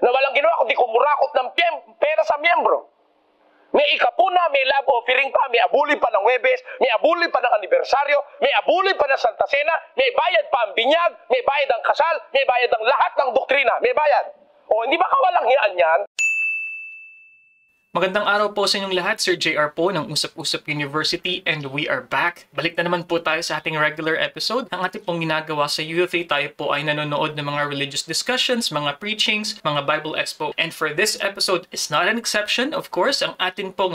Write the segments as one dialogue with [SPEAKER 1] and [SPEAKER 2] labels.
[SPEAKER 1] na walang ginawa kundi kumurakot ng pera sa miyembro. May ikapuna, may love offering pa, may abuli pa ng Webes, may abuli pa ng anibersaryo, may abuli pa ng Santa Cena, may bayad pa ang binyag, may bayad ang kasal, may bayad ang lahat ng doktrina, may bayad. O hindi ba kawalang hiyaan yan?
[SPEAKER 2] Magandang araw po sa inyong lahat, Sir JR po ng Usap-Usap University, and we are back. Balik na naman po tayo sa ating regular episode. Ang ating pong ginagawa sa UFA, tayo po ay nanonood ng mga religious discussions, mga preachings, mga Bible Expo. And for this episode is not an exception. Of course, ang atin pong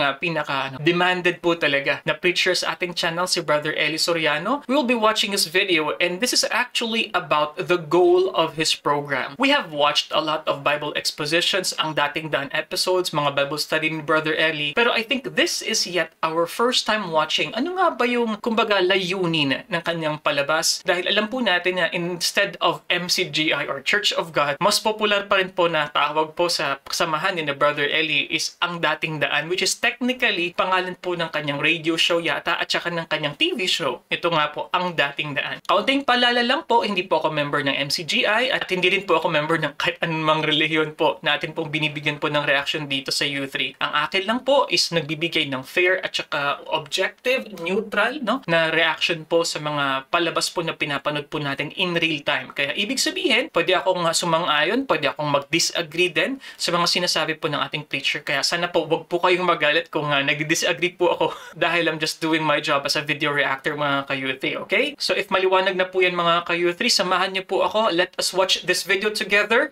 [SPEAKER 2] demanded po talaga na preacher sa ating channel, si Brother Eli Soriano. We will be watching his video, and this is actually about the goal of his program. We have watched a lot of Bible expositions, ang dating daan episodes, mga Bible study ni Brother Eli. Pero I think this is yet our first time watching. Ano nga ba yung, kumbaga, layunin ng kanyang palabas? Dahil alam po natin na instead of MCGI or Church of God, mas popular pa rin po na tawag po sa kasamahan ni Brother Eli is Ang Dating Daan, which is technically pangalan po ng kanyang radio show yata at saka ng kanyang TV show. Ito nga po, Ang Dating Daan. Kaunting palala lang po, hindi po ako member ng MCGI at hindi rin po ako member ng kahit anumang relihiyon po natin pong binibigyan po ng reaction dito sa U3. Ang akin lang po is nagbibigay ng fair at saka objective, neutral, no, na reaction po sa mga palabas po na pinapanood po natin in real time. Kaya ibig sabihin, pwede akong sumang-ayon, pwede akong mag-disagree din sa mga sinasabi po ng ating preacher. Kaya sana po, wag po kayong magalit kung nag-disagree po ako dahil I'm just doing my job as a video reactor, mga ka-U3, okay? So if maliwanag na po yan, mga ka-U3, samahan niyo po ako. Let us watch this video together.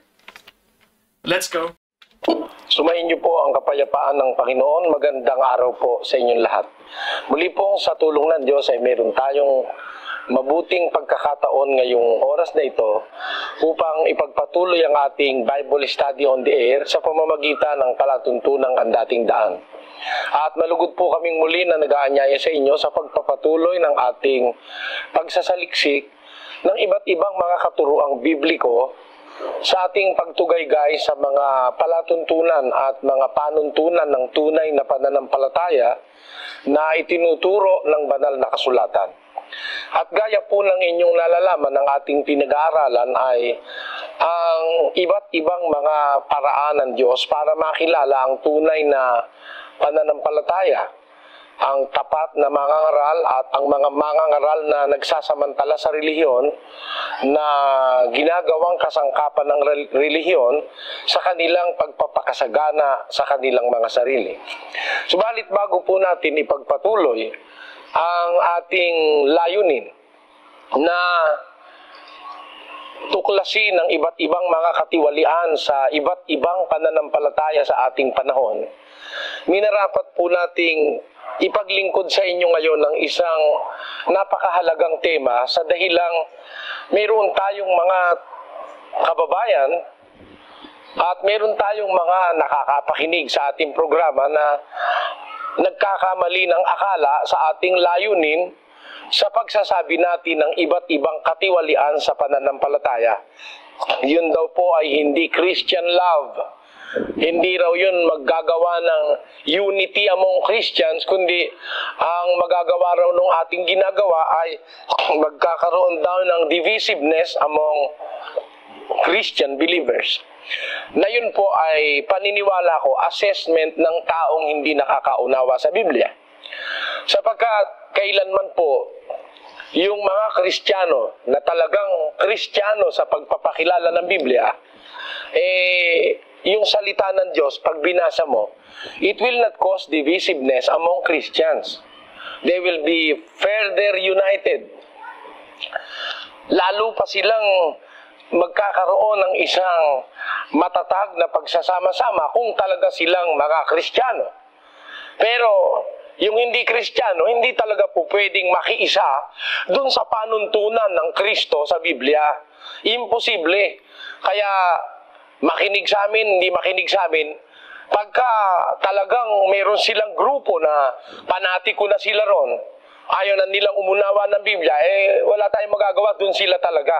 [SPEAKER 2] Let's go!
[SPEAKER 1] Sumayin niyo po ang kapayapaan ng Panginoon. Magandang araw po sa inyong lahat. Muli pong sa tulong ng Diyos ay meron tayong mabuting pagkakataon ngayong oras na ito upang ipagpatuloy ang ating Bible study on the air sa pamamagitan ng palatuntunang Ang Dating Daan. At malugod po kaming muli na nag-aanyaya sa inyo sa pagpapatuloy ng ating pagsasaliksik ng iba't ibang mga katuruang bibliko sa ating pagtugaygay sa mga palatuntunan at mga panuntunan ng tunay na pananampalataya na itinuturo ng banal na kasulatan. At gaya po ng inyong nalalaman ng ating pinag-aaralan ay ang iba't ibang mga paraan ng Diyos para makilala ang tunay na pananampalataya, ang tapat na mangangaral at ang mga mangangaral na nagsasamantala sa relihiyon na ginagawang kasangkapan ng relihiyon sa kanilang pagpapakasagana sa kanilang mga sarili. Subalit bago po natin ipagpatuloy ang ating layunin na tuklasin ng iba't ibang mga katiwalian sa iba't ibang pananampalataya sa ating panahon, minarapat po nating ipaglingkod sa inyo ngayon ng isang napakahalagang tema sa dahilang mayroon tayong mga kababayan at mayroon tayong mga nakakapakinig sa ating programa na nagkakamali ng akala sa ating layunin sa pagsasabi natin ng iba't ibang katiwalian sa pananampalataya. Yun daw po ay hindi Christian love. Hindi raw yun maggagawa ng unity among Christians, kundi ang magagawa raw ng ating ginagawa ay magkakaroon daw ng divisiveness among Christian believers. Na yun po ay paniniwala ko, assessment ng taong hindi nakakaunawa sa Biblia. Sapagkat kailanman po yung mga Kristiyano na talagang Kristiyano sa pagpapakilala ng Biblia, yung salita ng Diyos, pag binasa mo, it will not cause divisiveness among Christians. They will be further united. Lalo pa silang magkakaroon ng isang matatag na pagsasama-sama kung talaga silang mga Kristiyano. Pero yung hindi Kristiyano, hindi talaga po pwedeng makiisa dun sa panuntunan ng Kristo sa Biblia. Imposible. Kaya makinig sa amin, hindi makinig sa amin, pagka talagang meron silang grupo na panatiko na sila ron, ayaw na nilang umunawa ng Biblia, wala tayong magagawa, dun sila talaga.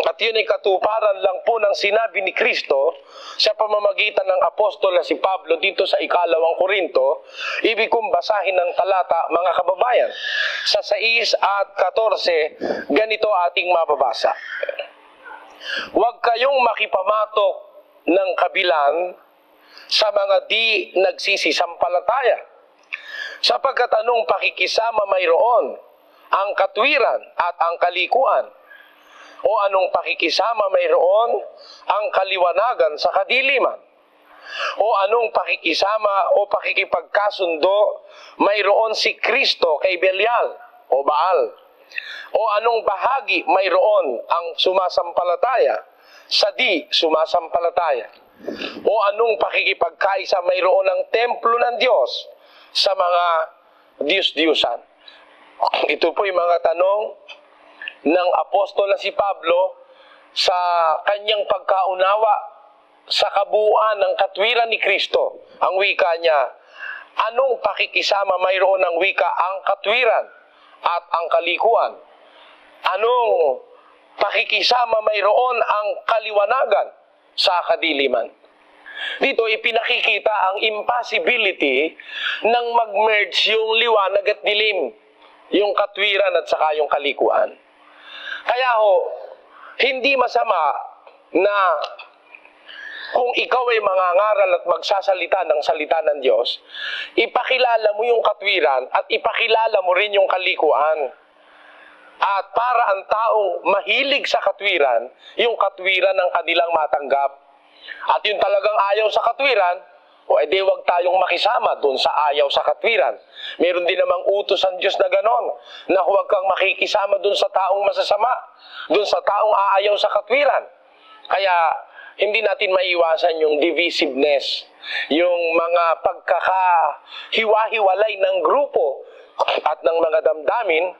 [SPEAKER 1] At yun ay katuparan lang po ng sinabi ni Kristo sa pamamagitan ng apostol na si Pablo dito sa 2 Korinto. Ibig kong basahin ng talata, mga kababayan. Sa 6 at 14, ganito ating mababasa. Huwag kayong makipamatok ng kabilan sa mga di nagsisisampalataya. Sapagkat anong pakikisama mayroon ang katwiran at ang kalikuan? O anong pakikisama mayroon ang kaliwanagan sa kadiliman? O anong pakikisama o pakikipagkasundo mayroon si Kristo kay Belial o Baal? O anong bahagi mayroon ang sumasampalataya sa di sumasampalataya? O anong pakikipagkaisa mayroon ng templo ng Diyos sa mga Diyos-Diyusan? Ito po yung mga tanong ng apostol na si Pablo sa kanyang pagkaunawa sa kabuuan ng katwiran ni Kristo. Ang wika niya, anong pakikisama mayroon ng wika ang katwiran at ang kalikuan? Anong pakikisama mayroon ang kaliwanagan sa kadiliman? Dito ipinakikita ang impossibility ng mag-merge yung liwanag at dilim, yung katwiran at saka yung kalikuan. Kaya hindi masama na kung ikaw ay mangangaral at magsasalita ng salita ng Diyos, ipakilala mo yung katwiran at ipakilala mo rin yung kalikuan. At para ang taong mahilig sa katwiran, yung katwiran ng kanilang matanggap. At yung talagang ayaw sa katwiran, o edi wag tayong makisama dun sa ayaw sa katwiran. Meron din namang utos ang Diyos na ganon, na huwag kang makikisama dun sa taong masasama, dun sa taong aayaw sa katwiran. Kaya hindi natin maiwasan yung divisiveness, yung mga pagkakahiwa-hiwalay ng grupo at ng mga damdamin,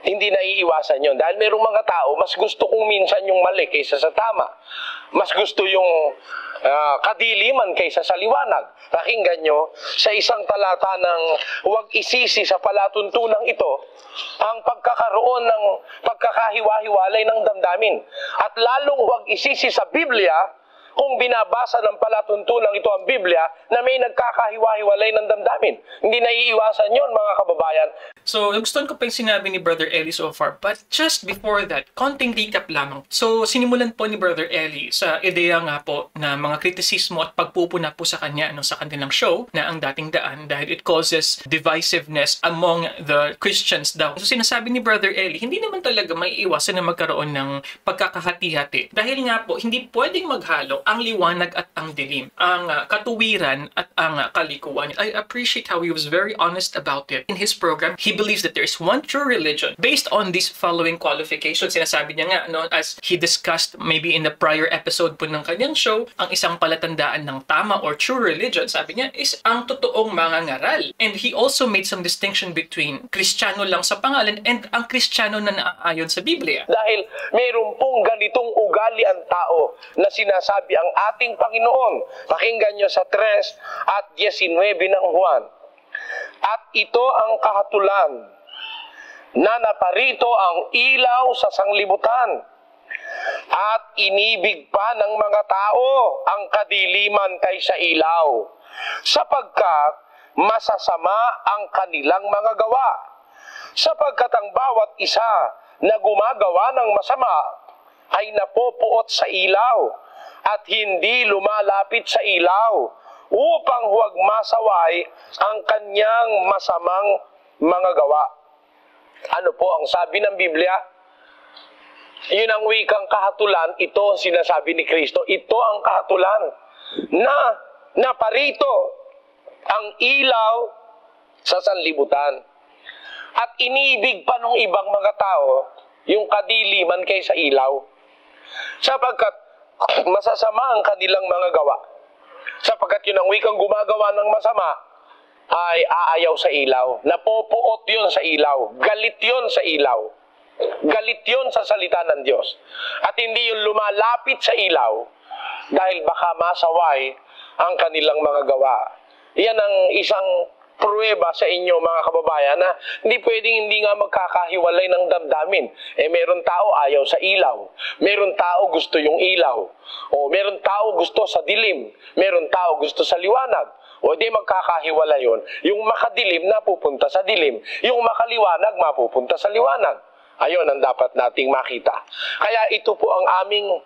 [SPEAKER 1] hindi naiiwasan yon. Dahil merong mga tao, mas gusto kung minsan yung mali kaysa sa tama. Mas gusto yung kadiliman kaysa sa liwanag. Pakinggan nyo, sa isang talata ng huwag isisi sa palatuntunang ito, ang pagkakaroon ng pagkakahiwa-hiwalay ng damdamin. At lalong huwag isisi sa Biblia, kung binabasa ng palatuntunang ito ang Biblia, na may nagkakahiwa-hiwalay ng damdamin. Hindi naiiwasan yon, mga kababayan.
[SPEAKER 2] So, nagustuhan ko pa yung sinabi ni Brother Eli so far. But just before that, konting recap lamang. So, sinimulan po ni Brother Eli sa ideya nga po na mga kritisismo at pagpupuna po sa kanya sa kanilang show na ang dating daan dahil it causes divisiveness among the Christians daw. So, sinasabi ni Brother Eli, hindi naman talaga maiiwasan na magkaroon ng pagkakahati-hati. Dahil nga po, hindi pwedeng maghalo ang liwanag at ang dilim, ang katuwiran at ang kalikuan. I appreciate how he was very honest about it. In his program, he believes that there is one true religion based on these following qualifications. Sinasabi niya nga, as he discussed maybe in the prior episode po ng kanyang show, ang isang palatandaan ng tama or true religion, sabi niya, is ang totoong mangangaral. And he also made some distinction between Kristiyano lang sa pangalan and ang Kristiyano na naaayon sa Biblia.
[SPEAKER 1] Dahil mayroon pong ganitong ugali ang tao na sinasabi ang ating Panginoon. Pakinggan nyo sa 3 at 19 ng Juan. At ito ang kahatulan, na naparito ang ilaw sa sanglibutan, at inibig pa ng mga tao ang kadiliman kaysa ilaw, sapagkat masasama ang kanilang mga gawa. Sapagkat ang bawat isa na gumagawa ng masama ay napopuot sa ilaw, at hindi lumalapit sa ilaw, upang huwag masaway ang kanyang masamang mga gawa. Ano po ang sabi ng Biblia? Yun ang wikang kahatulan, ito ang sinasabi ni Kristo. Ito ang kahatulan na naparito ang ilaw sa sanlibutan. At inibig pa ng ibang mga tao yung kadiliman kaysa ilaw. Sapagkat masasama ang kanilang mga gawa. Sapagkat yun ang wikang gumagawa ng masama ay aayaw sa ilaw. Napopuot yun sa ilaw. Galit yun sa ilaw. Galit yun sa salita ng Diyos. At hindi yun lumalapit sa ilaw dahil baka masaway ang kanilang mga gawa. Yan ang isang pruweba sa inyo, mga kababayan, na hindi nga magkakahiwalay ng damdamin. Meron tao ayaw sa ilaw. Meron tao gusto yung ilaw. O meron tao gusto sa dilim. Meron tao gusto sa liwanag. O di magkakahiwalay yun. Yung makadilim napupunta sa dilim. Yung makaliwanag mapupunta sa liwanag. Ayun ang dapat nating makita. Kaya ito po ang aming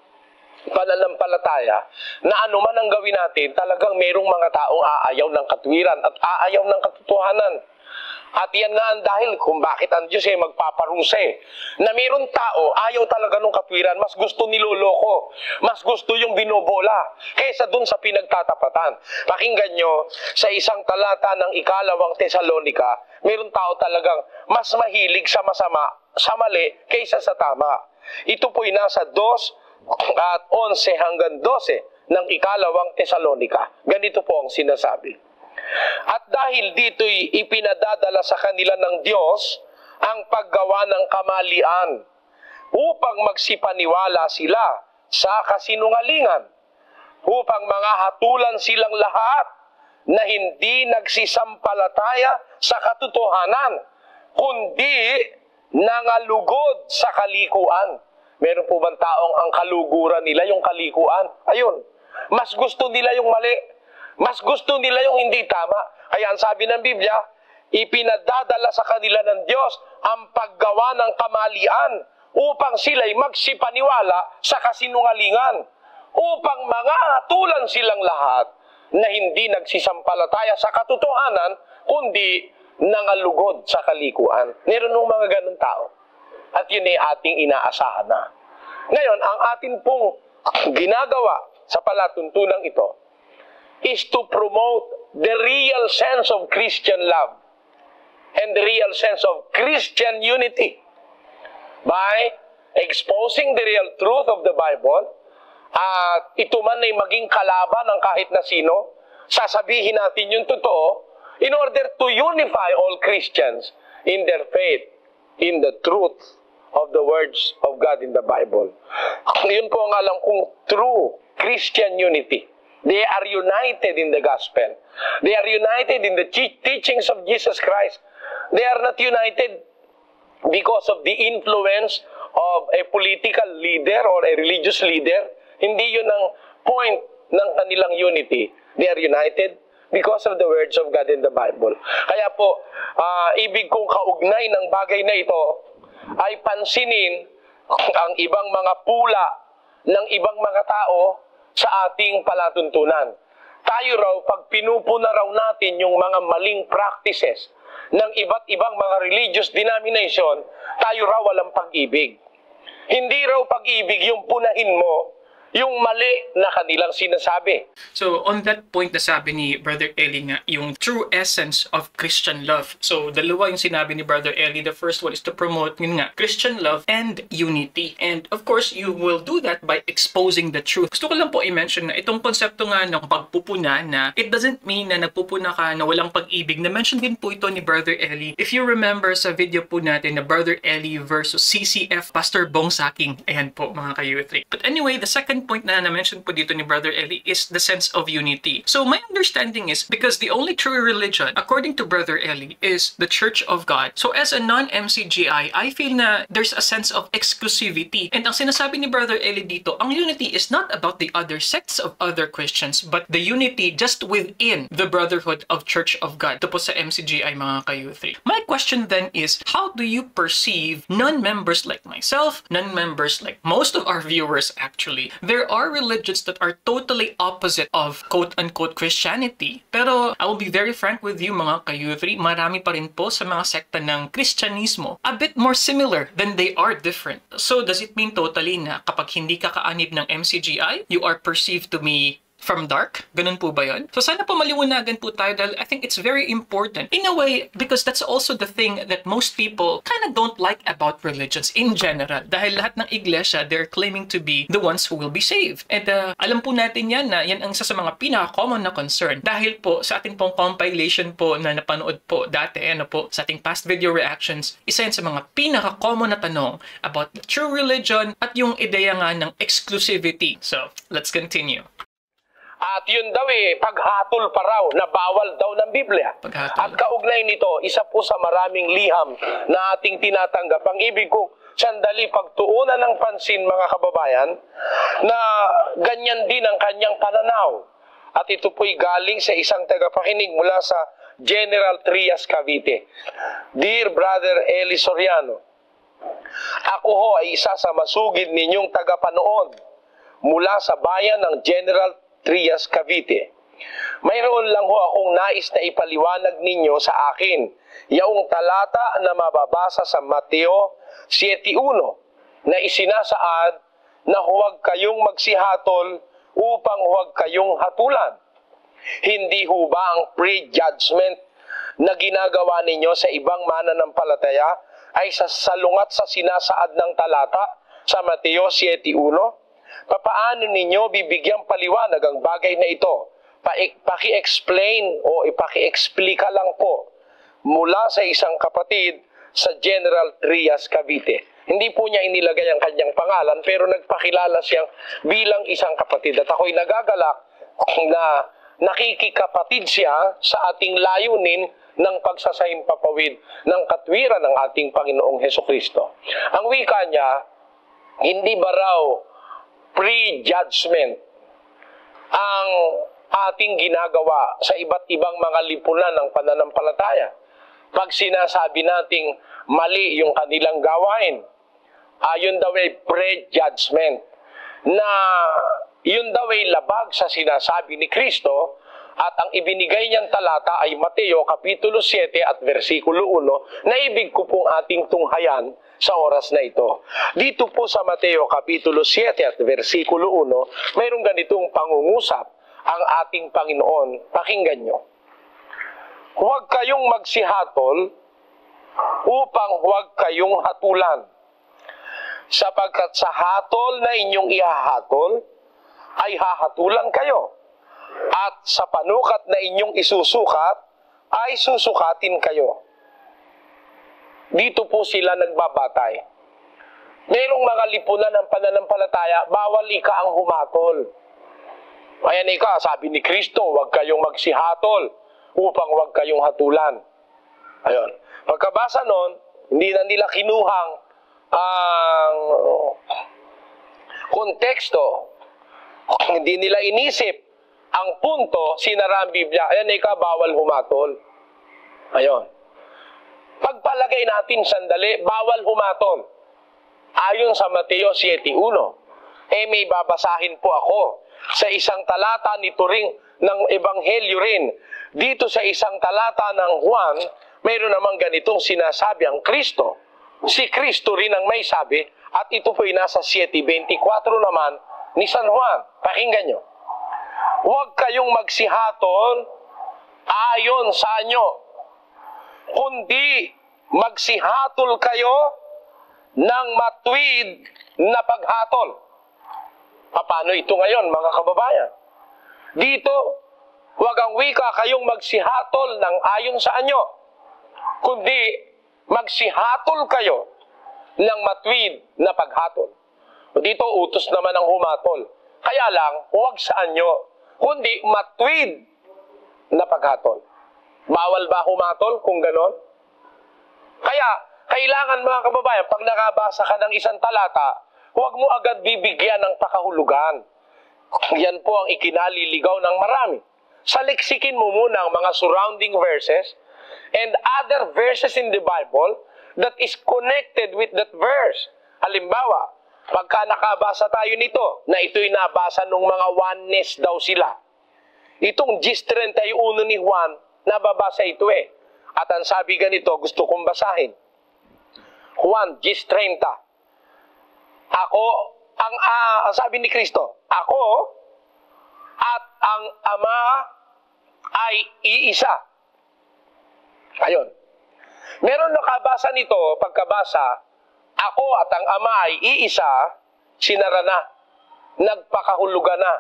[SPEAKER 1] pananampalataya na anuman ang gawin natin, talagang merong mga taong aayaw ng katwiran at aayaw ng katotohanan. At yan nga ang dahil kung bakit ang Diyos ay magpaparusa na mayroong tao, ayaw talaga ng katwiran, mas gusto niloloko, mas gusto yung binobola, kaysa dun sa pinagtatapatan. Pakinggan nyo, sa isang talata ng 2 Tesalonica, mayroong tao talagang mas mahilig sa masama, sa mali, kaysa sa tama. Ito po'y nasa 2:11 hanggang 12 ng 2 Tesalonica. Ganito po ang sinasabi. At dahil dito'y ipinadadala sa kanila ng Diyos ang paggawa ng kamalian upang magsipaniwala sila sa kasinungalingan, upang mga hatulan silang lahat na hindi nagsisampalataya sa katotohanan, kundi nangalugod sa kalikuan. Meron po bang taong ang kaluguran nila yung kalikuan? Ayun, mas gusto nila yung mali. Mas gusto nila yung hindi tama. Kaya ang sabi ng Biblia, ipinadadala sa kanila ng Diyos ang paggawa ng kamalian upang sila'y magsipaniwala sa kasinungalingan, upang mangahatulan silang lahat na hindi nagsisampalataya sa katotohanan, kundi nangalugod sa kalikuan. Meron ng mga ganun tao. At yun ay ating inaasahan na. Ngayon, ang atin pong ginagawa sa palatuntunang ito is to promote the real sense of Christian love and the real sense of Christian unity by exposing the real truth of the Bible. At ito man ay maging kalaban ng kahit na sino, sasabihin natin yung totoo in order to unify all Christians in their faith, in the truth of the words of God in the Bible. Yun po ang alam kong true Christian unity. They are united in the gospel. They are united in the teachings of Jesus Christ. They are not united because of the influence of a political leader or a religious leader. Hindi yun ang point ng kanilang unity. They are united because of the words of God in the Bible. Kaya po, ibig kong kaugnay ng bagay na ito ay pansinin ang ibang mga pula ng ibang mga tao sa ating palatuntunan. Tayo raw, pag pinupuna raw natin yung mga maling practices ng iba't ibang mga religious denomination, tayo raw walang pag-ibig. Hindi raw pag-ibig yung punahin mo yung mali na kanilang sinasabi.
[SPEAKER 2] So, on that point na sabi ni Brother Eli nga, yung true essence of Christian love. So, dalawa yung sinabi ni Brother Eli. The first one is to promote yun nga, Christian love and unity. And of course, you will do that by exposing the truth. Gusto ko lang po i-mention na itong konsepto nga ng pagpupuna na it doesn't mean na nagpupuna ka na walang pag-ibig. Na-mention din po ito ni Brother Eli. If you remember sa video po natin na Brother Eli versus CCF Pastor Bong Saking. Ayan po mga ka-youth. But anyway, the second point na na-mention po dito ni Brother Eli is the sense of unity. So my understanding is because the only true religion, according to Brother Eli, is the Church of God. So as a non-MCGI, I feel na there's a sense of exclusivity. And ang sinasabi ni Brother Eli dito, ang unity is not about the other sects of other Christians, but the unity just within the brotherhood of Church of God. Ito po sa MCGI mga ka-youth. My question then is, how do you perceive non-members like myself, non-members like most of our viewers actually? There are religions that are totally opposite of quote-unquote Christianity. Pero I will be very frank with you mga ka-youth, marami pa rin po sa mga sekta ng Kristyanismo a bit more similar than they are different. So does it mean totally na kapag hindi ka kaanib ng MCGI, you are perceived to be from dark? Ganun po ba yun? So sana po maliwanagan po tayo dahil I think it's very important in a way because that's also the thing that most people kind of don't like about religions in general. Dahil lahat ng iglesia, they're claiming to be the ones who will be saved. And alam po natin yan na yan ang isa sa mga pinaka-common na concern. Dahil po sa ating pong compilation po na napanood po dati, po, sa ating past video reactions, isa yan sa mga pinaka-common na tanong about the true religion at yung ideya nga ng exclusivity. So, let's continue.
[SPEAKER 1] At yun daw paghatol pa raw na bawal daw ng Biblia.
[SPEAKER 2] Paghatol.
[SPEAKER 1] At kaugnay nito, isa po sa maraming liham na ating tinatanggap. Ang ibig ko, sandali pagtuunan ng pansin mga kababayan, na ganyan din ang kanyang pananaw. At ito po'y galing sa isang tagapakinig mula sa General Trias, Cavite. Dear Brother Eli Soriano, ako ho ay isa sa masugid ninyong tagapanood mula sa bayan ng General Trias, Cavite. Mayroon lang ho akong nais na ipaliwanag ninyo sa akin, yaong talata na mababasa sa Mateo 7:1 na isinasaad na huwag kayong magsihatol upang huwag kayong hatulan. Hindi ho ba ang pre-judgment na ginagawa ninyo sa ibang mananampalataya ay salungat sa sinasaad ng talata sa Mateo 7:1? Papaano ninyo bibigyang paliwanag ang bagay na ito? Paki-explain o ipaki-explika lang po mula sa isang kapatid sa General Trias, Cavite. Hindi po niya inilagay ang kanyang pangalan pero nagpakilala siyang bilang isang kapatid. At ako'y nagagalak na nakikikapatid siya sa ating layunin ng pagsasaimpapawid ng katwiran ng ating Panginoong Hesukristo. Ang wika niya, hindi ba raw pre-judgment ang ating ginagawa sa iba't ibang mga lipunan ng pananampalataya? Pag sinasabi nating mali yung kanilang gawain, yun daw ay pre-judgment, na yun daw ay labag sa sinasabi ni Kristo, at ang ibinigay niyang talata ay Mateo Kapitulo 7 at versikulo 1 na ibig ko pong ating tunghayan sa oras na ito. Dito po sa Mateo Kapitulo 7 at versikulo 1, mayroong ganitong pangungusap ang ating Panginoon. Pakinggan nyo. Huwag kayong magsihatol upang huwag kayong hatulan, sapagkat sa hatol na inyong ihahatol ay hahatulan kayo, at sa panukat na inyong isusukat ay susukatin kayo. Dito po sila nagbabatay. Mayroong mga lipunan ng pananampalataya, bawal ika ang humatol. Ayan ika, sabi ni Kristo, huwag kayong magsihatol upang huwag kayong hatulan. Ayun. Pagkabasa nun, hindi na nila kinuhang ang konteksto. Hindi nila inisip ang punto, sinara ang Biblia. Ayan ika, bawal humatol. Ayun. Pagpalagay natin sandali, bawal humatol. Ayon sa Mateo 7:1. May babasahin po ako sa isang talata nito ring ng Ebanghelyo rin. Dito sa isang talata ng Juan, mayroon namang ganitong sinasabi ang Kristo. Si Kristo rin ang may sabi, at ito po'y nasa 7:24 naman ni San Juan. Pakinggan nyo. Huwag kayong magsihatol ayon sa inyo, kundi magsihatol kayo ng matuwid na paghatol. Paano ito ngayon, mga kababayan? Dito, huwag ang wika kayong magsihatol ng ayon sa inyo, kundi magsihatol kayo ng matuwid na paghatol. Dito, utos naman ang humatol. Kaya lang, huwag sa inyo, kundi matuwid na paghatol. Bawal ba humatol kung ganon? Kaya, kailangan mga kababayan, pag nakabasa ka ng isang talata, huwag mo agad bibigyan ng pakahulugan. Yan po ang ikinaliligaw ng marami. Saliksikin mo muna ang mga surrounding verses and other verses in the Bible that is connected with that verse. Halimbawa, pagka nakabasa tayo nito, na ito'y nabasa ng mga oneness daw sila. Itong Gis 31 ni Juan, nababasa ito eh. At ang sabi ganito, gusto kong basahin. Juan, Gis 30. Ang sabi ni Kristo, ako at ang Ama ay iisa. Ayun. Meron nakabasa nito, pagkabasa, ako at ang Ama ay iisa, sinara na. Nagpakahulugan na.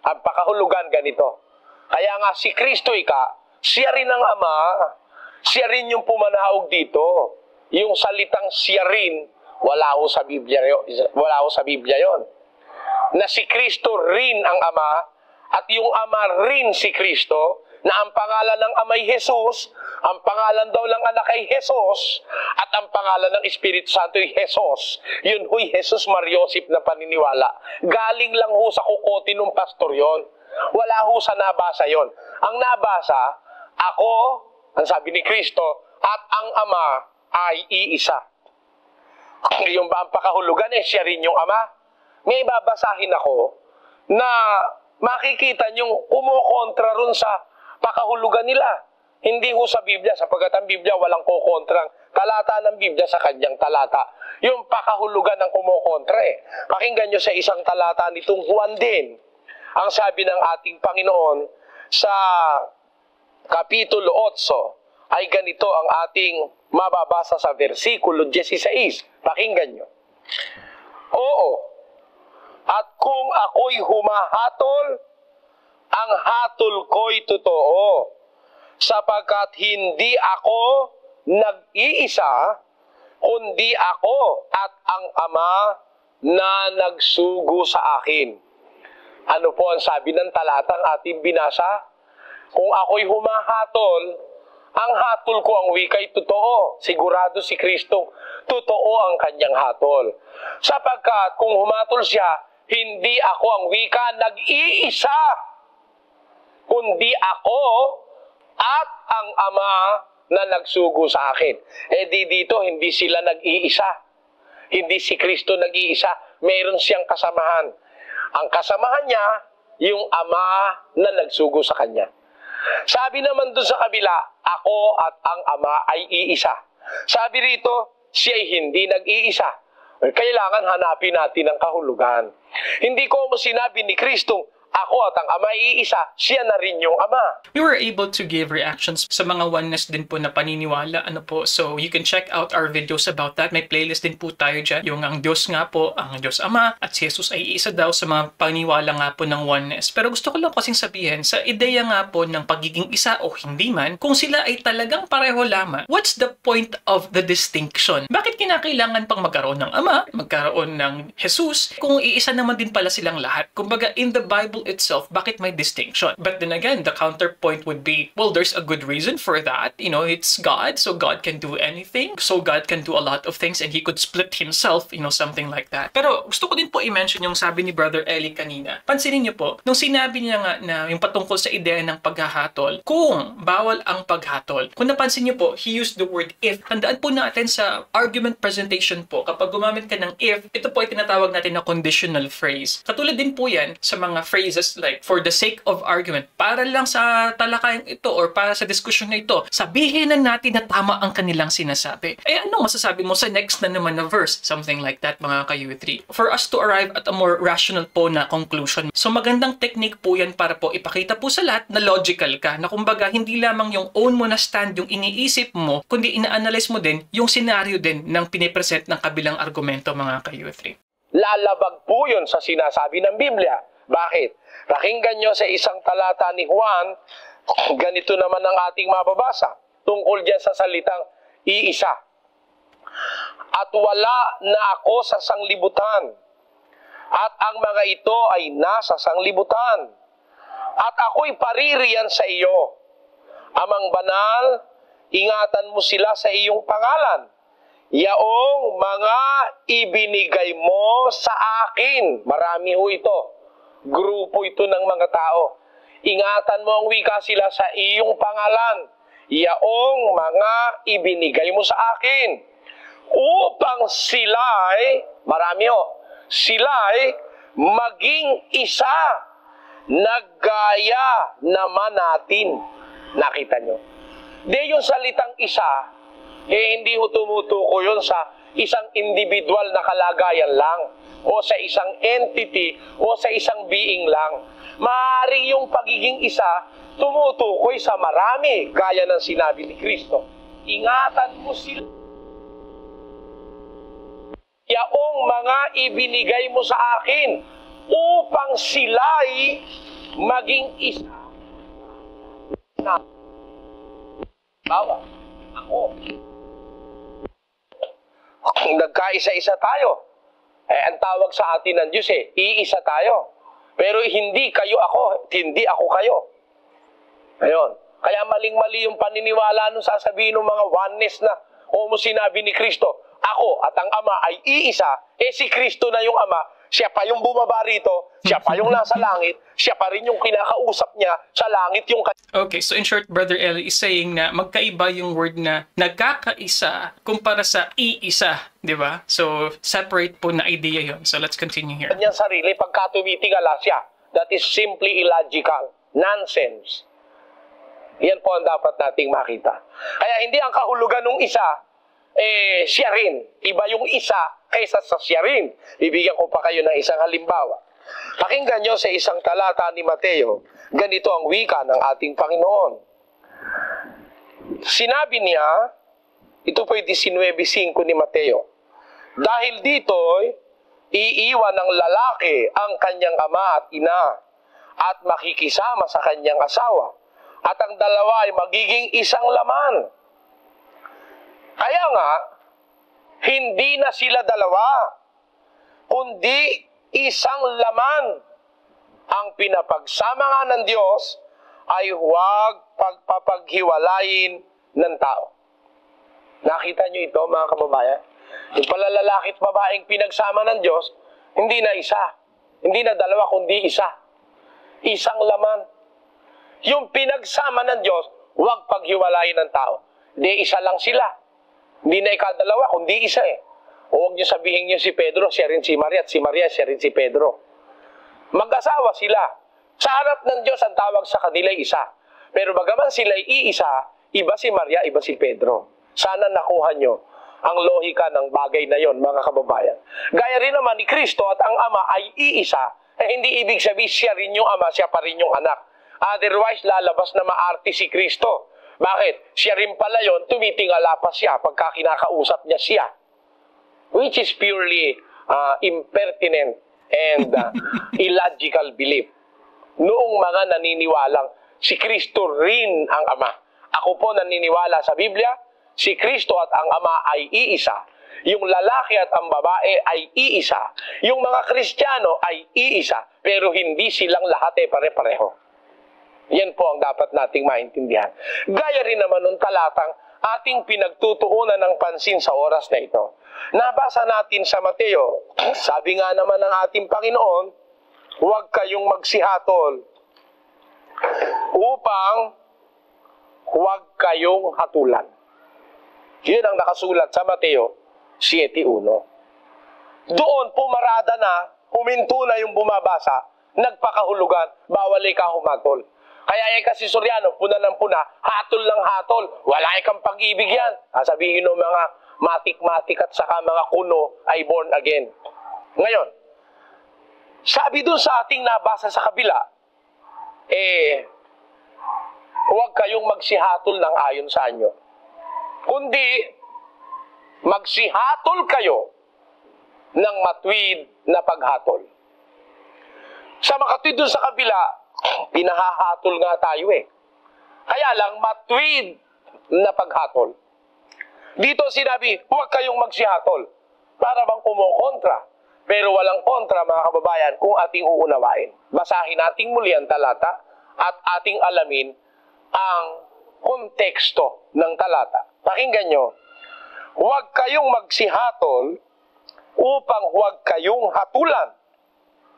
[SPEAKER 1] Ang pakahulugan ganito. Kaya nga si Kristo siya rin ang Ama, siya rin yung pumanahog dito. Yung salitang siya rin, wala ho sa Biblia yon. Na si Kristo rin ang Ama, at yung Ama rin si Kristo, na ang pangalan ng Ama ay Jesus, ang pangalan daw ng anak ay Jesus, at ang pangalan ng Espiritu Santo ay Jesus. Yun huy Jesus Mariosip na paniniwala. Galing lang ho sa kukote ng pastor yon. Wala ho sa nabasa yon. Ang nabasa, ako, ang sabi ni Kristo, at ang Ama ay iisa. Yung ba ang pakahulugan siya rin yung Ama? may babasahin ako na makikita niyong kumukontra ron sa pakahulugan nila. Hindi ho sa Biblia, sapagkat ang Biblia walang kukontrang talata ng Biblia sa kanyang talata. Yung pakahulugan ng kumukontra eh. Pakinggan nyo sa isang talata nitong Juan din. Ang sabi ng ating Panginoon sa Kapitulo 8 ay ganito ang ating mababasa sa versikulo 16. Pakinggan nyo. Oo, at kung ako'y humahatol, ang hatol ko'y totoo, sapagkat hindi ako nag-iisa, kundi ako at ang Ama na nagsugo sa akin. Ano po ang sabi ng talatang ating binasa? Kung ako'y humahatol, ang hatol ko ang wika'y totoo. Sigurado si Kristo, totoo ang kanyang hatol. Sapagkat kung humatol siya, hindi ako ang wika nag-iisa, kundi ako at ang Ama na nagsugo sa akin. Eh dito, hindi sila nag-iisa. Hindi si Kristo nag-iisa. Meron siyang kasamahan. Ang kasamahan niya, yung Ama na nagsugo sa kanya. Sabi naman dun sa kabila, ako at ang Ama ay iisa. Sabi rito, siya ay hindi nag-iisa. Kailangan hanapin natin ang kahulugan. Hindi ko mo sinabi ni Kristo, ako at ang Ama ay iisa, siya na rin yung Ama.
[SPEAKER 2] We were able to give reactions sa mga oneness din po na paniniwala. Ano po? So, you can check out our videos about that. May playlist din po tayo dyan. Yung ang Diyos nga po, ang Diyos Ama, at si Jesus ay isa daw sa mga paniniwala nga po ng oneness. Pero gusto ko lang kasing sabihin, sa ideya nga po ng pagiging isa o hindi man, kung sila ay talagang pareho lamang, what's the point of the distinction? Bakit kinakailangan pang magkaroon ng Ama, magkaroon ng Jesus, kung iisa naman din pala silang lahat? Kumbaga, in the Bible itself, bakit may distinction? But then again, the counterpoint would be, well, there's a good reason for that. You know, it's God, so God can do anything. So God can do a lot of things and He could split Himself, you know, something like that. Pero gusto ko din po i-mention yung sabi ni Brother Eli kanina. Pansinin niyo po, nung sinabi niya nga na yung patungkol sa ideya ng paghahatol, kung bawal ang paghatol, kung napansin niyo po, he used the word if. Tandaan po natin sa argument presentation po, kapag gumamit ka ng if, ito po ay tinatawag natin na conditional phrase. Katulad din po yan sa mga phrases like, for the sake of argument, para lang sa talakayang ito or para sa diskusyon na ito, sabihin na natin na tama ang kanilang sinasabi. Eh ano masasabi mo sa next na naman na verse? Something like that, mga ka-U3. For us to arrive at a more rational po na conclusion. So magandang technique po yan para po ipakita po sa lahat na logical ka, na kumbaga hindi lamang yung own mo na stand yung iniisip mo, kundi ina-analyze mo din yung scenario din ng pinipresent ng kabilang argumento, mga ka-U3.
[SPEAKER 1] Lalabag po yun sa sinasabi ng Biblia. Bakit? Pakinggan nyo sa isang talata ni Juan, ganito naman ang ating mababasa tungkol dyan sa salitang iisa. At wala na ako sa sanglibutan, at ang mga ito ay nasa sanglibutan, at ako'y paririyan sa iyo. Amang banal, ingatan mo sila sa iyong pangalan, yaong mga ibinigay mo sa akin. Marami ho ito. Grupo ito ng mga tao. Ingatan mo ang wika sila sa iyong pangalan, yaong mga ibinigay mo sa akin, upang sila'y, marami ho, sila'y maging isa, naggaya naman natin. Nakita nyo? Di yung salitang isa, hindi ho tumutuko yun sa isang individual na kalagayan lang, o sa isang entity, o sa isang being lang. Maaaring yung pagiging isa, tumutukoy sa marami, gaya ng sinabi ni Kristo. Ingatan mo sila, yaong mga ibinigay mo sa akin, upang sila'y maging isa. Bawa, ako. Nagkaisa-isa tayo. Ang tawag sa atin ng Diyos iisa tayo. Pero hindi kayo ako, hindi ako kayo. Ayun. Kaya maling-mali yung paniniwala nung sasabihin ng mga oneness na sinabi ni Kristo, ako at ang Ama ay iisa, si Kristo na yung Ama, Siya pa yung bumaba rito, siya pa yung nasa langit, siya pa rin yung kinakausap niya sa langit yung...
[SPEAKER 2] Okay, so in short, Brother Eli is saying na magkaiba yung word na nagkakaisa kumpara sa iisa, di ba? So, separate po na idea yon. So, let's continue here.
[SPEAKER 1] Kanyang sarili, pagka tumitingala siya, that is simply illogical. Nonsense. Yan po ang dapat nating makita. Kaya hindi ang kahulugan ng isa, siya rin. Iba yung isa kaysa sa siya rin. Bibigyan ko pa kayo ng isang halimbawa. Pakinggan nyo sa isang talata ni Mateo, ganito ang wika ng ating Panginoon. Sinabi niya, ito po'y 19:5 ni Mateo, dahil dito'y iiwan ng lalaki ang kanyang ama at ina at makikisama sa kanyang asawa at ang dalawa ay magiging isang laman. Kaya nga, hindi na sila dalawa, kundi isang laman. Ang pinapagsama nga ng Diyos ay huwag pagpapaghiwalayin ng tao. Nakita nyo ito, mga kababayan? Yung pala lalaki at babaeng pinagsama ng Diyos, hindi na isa. Hindi na dalawa, kundi isa. Isang laman. Yung pinagsama ng Diyos, huwag paghiwalayin ng tao. Hindi, isa lang sila. Hindi na ikadalawa, kundi isa eh. O huwag niyo sabihin niyo si Pedro, siya rin si Maria, at si Maria, siya rin si Pedro. Mag-asawa sila. Sa harap ng Diyos, ang tawag sa kanila isa. Pero bagaman sila iisa, iba si Maria, iba si Pedro. Sana nakuha niyo ang lohika ng bagay na yon, mga kababayan. Gaya rin naman ni Kristo at ang Ama ay iisa, hindi ibig sabihin siya rin yung Ama, siya pa rin yung anak. Otherwise, lalabas na maarte si Kristo. Bakit? Siya rin pala yun, tumitingala pa siya pagka kinakausap niya siya. Which is purely impertinent and illogical belief. Noong mga naniniwalang si Kristo rin ang Ama. Ako po naniniwala sa Biblia, si Kristo at ang Ama ay iisa. Yung lalaki at ang babae ay iisa. Yung mga Kristiyano ay iisa. Pero hindi silang lahat pare-pareho. Yan po ang dapat nating maintindihan. Gaya rin naman nung talatang ating pinagtutuunan ng pansin sa oras na ito. Nabasa natin sa Mateo, sabi nga naman ng ating Panginoon, huwag kayong magsihatol upang huwag kayong hatulan. Yun ang nakasulat sa Mateo 7:1. Doon pumarada na, huminto na yung bumabasa, nagpakahulugan, bawal ikaw humatol. Kaya kasi Soriano, puna ng puna, hatol lang hatol, wala ikang pag-ibig yan. Sabihin ng mga matik-matik at saka mga kuno ay born again. Ngayon, sabi dun sa ating nabasa sa kabila, huwag kayong magsihatol ng ayon sa inyo. Kundi, magsihatol kayo ng matuwid na paghatol. Sa makatwid dun sa kabila, pinahahatol nga tayo Kaya lang, matuwid na paghatol. Dito sinabi, huwag kayong magsihatol. Para bang kumukontra. Pero walang kontra, mga kababayan, kung ating uunawain. Basahin natin muli ang talata at ating alamin ang konteksto ng talata. Pakinggan nyo, huwag kayong magsihatol upang huwag kayong hatulan.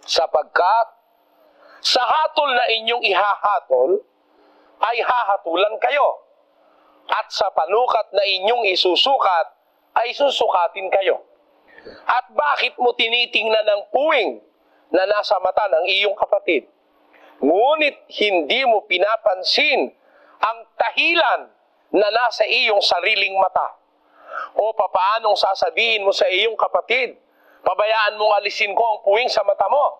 [SPEAKER 1] Sapagkat sa hatol na inyong ihahatol, ay hahatulan kayo. At sa panukat na inyong isusukat, ay susukatin kayo. At bakit mo tinitingnan ng puwing na nasa mata ng iyong kapatid? Ngunit hindi mo pinapansin ang tahilan na nasa iyong sariling mata. O papaanong sasabihin mo sa iyong kapatid, pabayaan mong alisin ko ang puwing sa mata mo.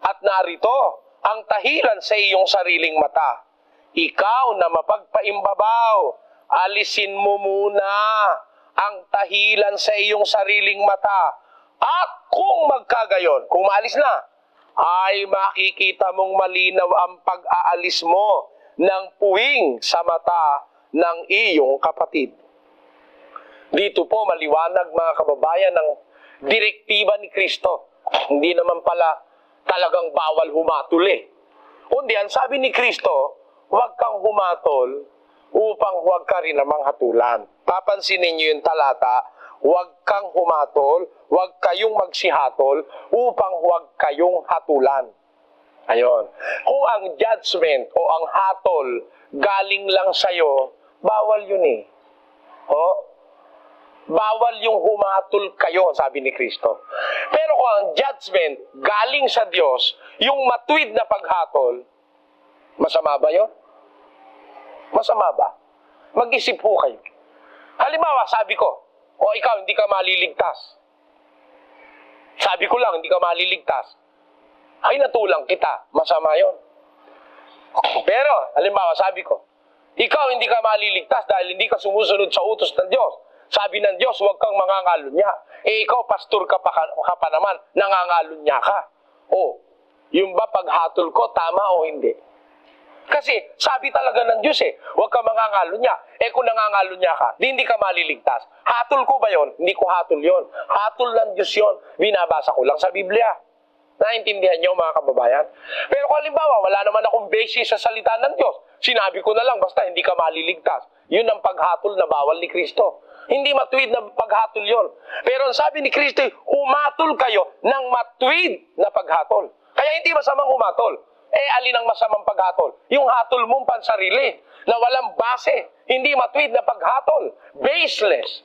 [SPEAKER 1] At narito, ang tahilan sa iyong sariling mata. Ikaw na mapagpaimbabaw, alisin mo muna ang tahilan sa iyong sariling mata. At kung magkagayon, kung maalis na, ay makikita mong malinaw ang pag-aalis mo ng puwing sa mata ng iyong kapatid. Dito po maliwanag, mga kababayan, ng direktiba ni Kristo. Hindi naman pala talagang bawal humatol Kundi ang sabi ni Kristo, huwag kang humatol upang huwag ka rin namang hatulan. Papansinin niyo yung talata, huwag kang humatol, huwag kayong magsihatol, upang huwag kayong hatulan. Ayon. Kung ang judgment o ang hatol galing lang sa'yo, bawal yun eh. Bawal yung humatol kayo, sabi ni Kristo. Pero kung ang judgment galing sa Diyos, yung matuwid na paghatol, masama ba yun? Masama ba? Mag-isip po kayo. Halimbawa, sabi ko, ikaw, hindi ka maliligtas. Sabi ko lang, hindi ka maliligtas. Ay, natulang kita. Masama yon. Pero, halimbawa, sabi ko, ikaw hindi ka maliligtas dahil hindi ka sumusunod sa utos ng Diyos. Sabi ng Diyos, huwag kang mangangalunya. Ikaw, pastor ka pa naman, nangangalunya ka. Yung ba paghatol ko, tama o hindi? Kasi, sabi talaga ng Diyos huwag kang mangangalunya. Kung nangangalunya ka, hindi ka maliligtas. Hatol ko ba yon? Hindi ko hatol yon. Hatol ng Diyos yon. Binabasa ko lang sa Biblia. Naintindihan niyo mga kababayan? Pero kung halimbawa, wala naman akong basis sa salita ng Diyos. Sinabi ko na lang, basta hindi ka maliligtas. Yun ang paghatol na bawal ni Kristo. Hindi matuwid na paghatol yon. Pero ang sabi ni Kristo, humatol kayo ng matuwid na paghatol. Kaya hindi masamang humatol. Alin ang masamang paghatol? Yung hatol mong pansarili na walang base. Hindi matuwid na paghatol. Baseless.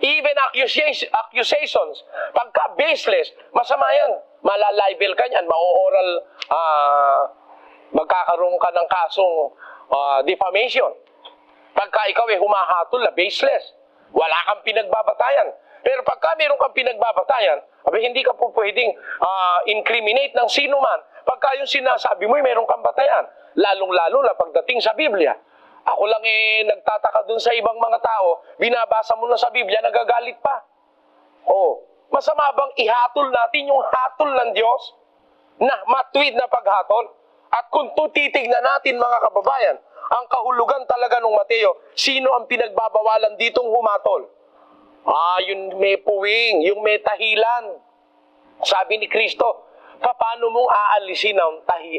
[SPEAKER 1] Even accusations, pagka baseless, masama yan. Malalibel ka niyan, ma-oral, magkakaroon ka ng kasong defamation. Pagka ikaw humahatol na baseless, wala kang pinagbabatayan. Pero pagka meron kang pinagbabatayan, hindi ka po pwedeng incriminate ng sino man. Pagka yung sinasabi mo, meron kang batayan. Lalong-lalo na pagdating sa Biblia. Ako lang nagtataka dun sa ibang mga tao, binabasa mo na sa Biblia, nagagalit pa. Masama bang ihatol natin yung hatol ng Diyos na matuwid na paghatol? At kung titignan natin mga kababayan, ang kahulugan talaga ng Mateo, sino ang pinagbabawalan ditong humatol? Yung may puwing, yung may tahilan. Sabi ni Kristo, paano mong aalisin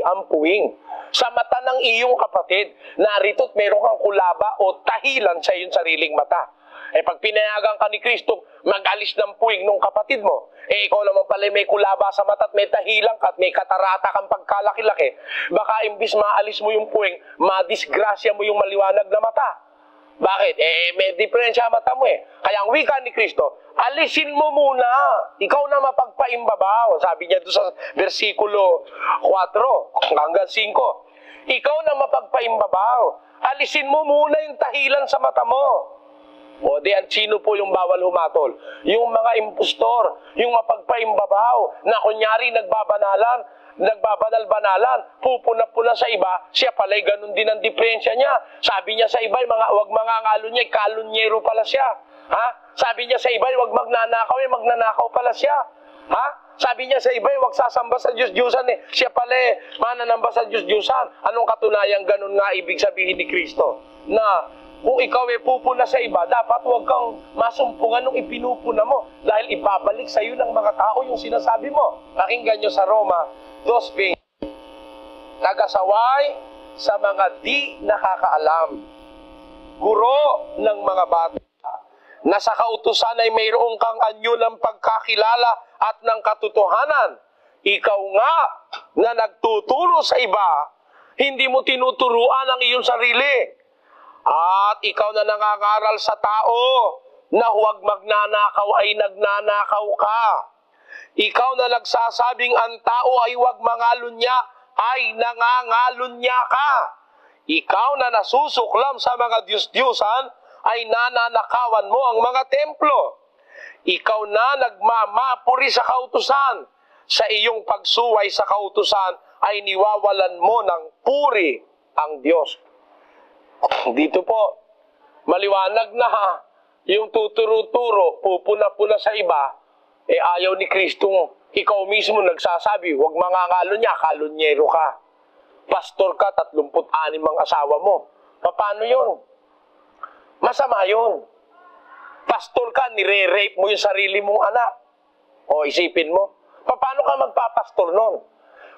[SPEAKER 1] ang puwing? Sa mata ng iyong kapatid, narito't meron kang kulaba o tahilan sa iyong sariling mata. Pag pinayagan ka ni Kristo, mag-alis ng puwing ng kapatid mo, ikaw naman pala may kulaba sa mata at may tahilan ka at may katarata kang pagkalaki-laki, baka imbis maalis mo yung puwing, madisgrasya mo yung maliwanag na mata. Bakit? May diferensya mata mo Kaya ang wika ni Kristo, alisin mo muna. Ikaw na mapagpaimbabaw. Sabi niya doon sa versikulo 4 hanggang 5. Ikaw na mapagpaimbabaw. Alisin mo muna yung tahilan sa mata mo. At sino po yung bawal humatol? Yung mga impostor, yung mapagpaimbabaw, na kunyari nagbabanal-banalan, pupuna-puna sa iba, siya pala'y ganun din ang diferensya niya. Sabi niya sa iba, wag mangangalunya, kalunyero pala siya. Sabi niya sa iba, wag magnanakaw, magnanakaw pala siya. Sabi niya sa iba, wag sasamba sa Diyos-Diyosan siya pala mananamba sa Diyos-Diyosan. Anong katunayan ganun nga ibig sabihin ni Kristo? Na kung ikaw pupuna sa iba, dapat huwag kang masumpungan nung ipinupuna mo dahil ibabalik sa iyo ng mga tao yung sinasabi mo. Pakinggan nyo sa Roma 2:20. Nagasaway sa mga di nakakaalam, guro ng mga bata, na sa kautusan ay mayroong kang anyo ng pagkakilala at ng katotohanan. Ikaw nga na nagtuturo sa iba, hindi mo tinuturuan ang iyong sarili. At ikaw na nangangaral sa tao na huwag magnanakaw ay nagnanakaw ka. Ikaw na nagsasabing ang tao ay huwag mangalunya ay nangangalunya ka. Ikaw na nasusuklam sa mga Diyos-Diyosan ay nananakawan mo ang mga templo. Ikaw na nagmamapuri sa kautusan. Sa iyong pagsuway sa kautusan ay niwawalan mo ng puri ang Diyos. Dito po, maliwanag na yung tuturo-turo, pupuna-puna sa iba, ayaw ni Kristong ikaw mismo nagsasabi, huwag mangangalunya, kalunyero ka. Pastor ka, 36 ang asawa mo. Paano yun? Masama yun. Pastor ka, nire-rape mo yung sarili mong anak. Isipin mo, paano ka magpapastor nun?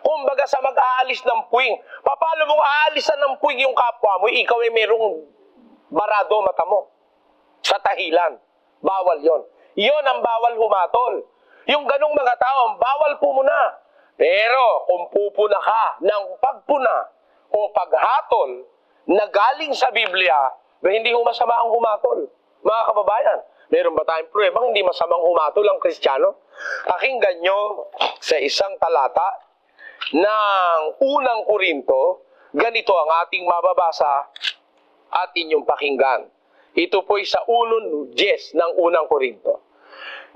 [SPEAKER 1] Kumbaga sa mag-aalis ng puwing, paano mong aalisan ng puwing yung kapwa mo, ikaw merong barado mata mo sa tahilan. Bawal yon. Yon ang bawal humatol. Yung ganong mga tao, bawal pumuna. Pero kung pupuna ka ng pagpuna o paghatol na galing sa Biblia, hindi ho masama ang humatol. Mga kababayan, meron ba tayong pruebang hindi masamang humatol ang Kristiyano? Pakinggan nyo sa isang talata ng unang Korinto, ganito ang ating mababasa at inyong pakinggan. Ito po'y sa 1:10 ng unang Korinto.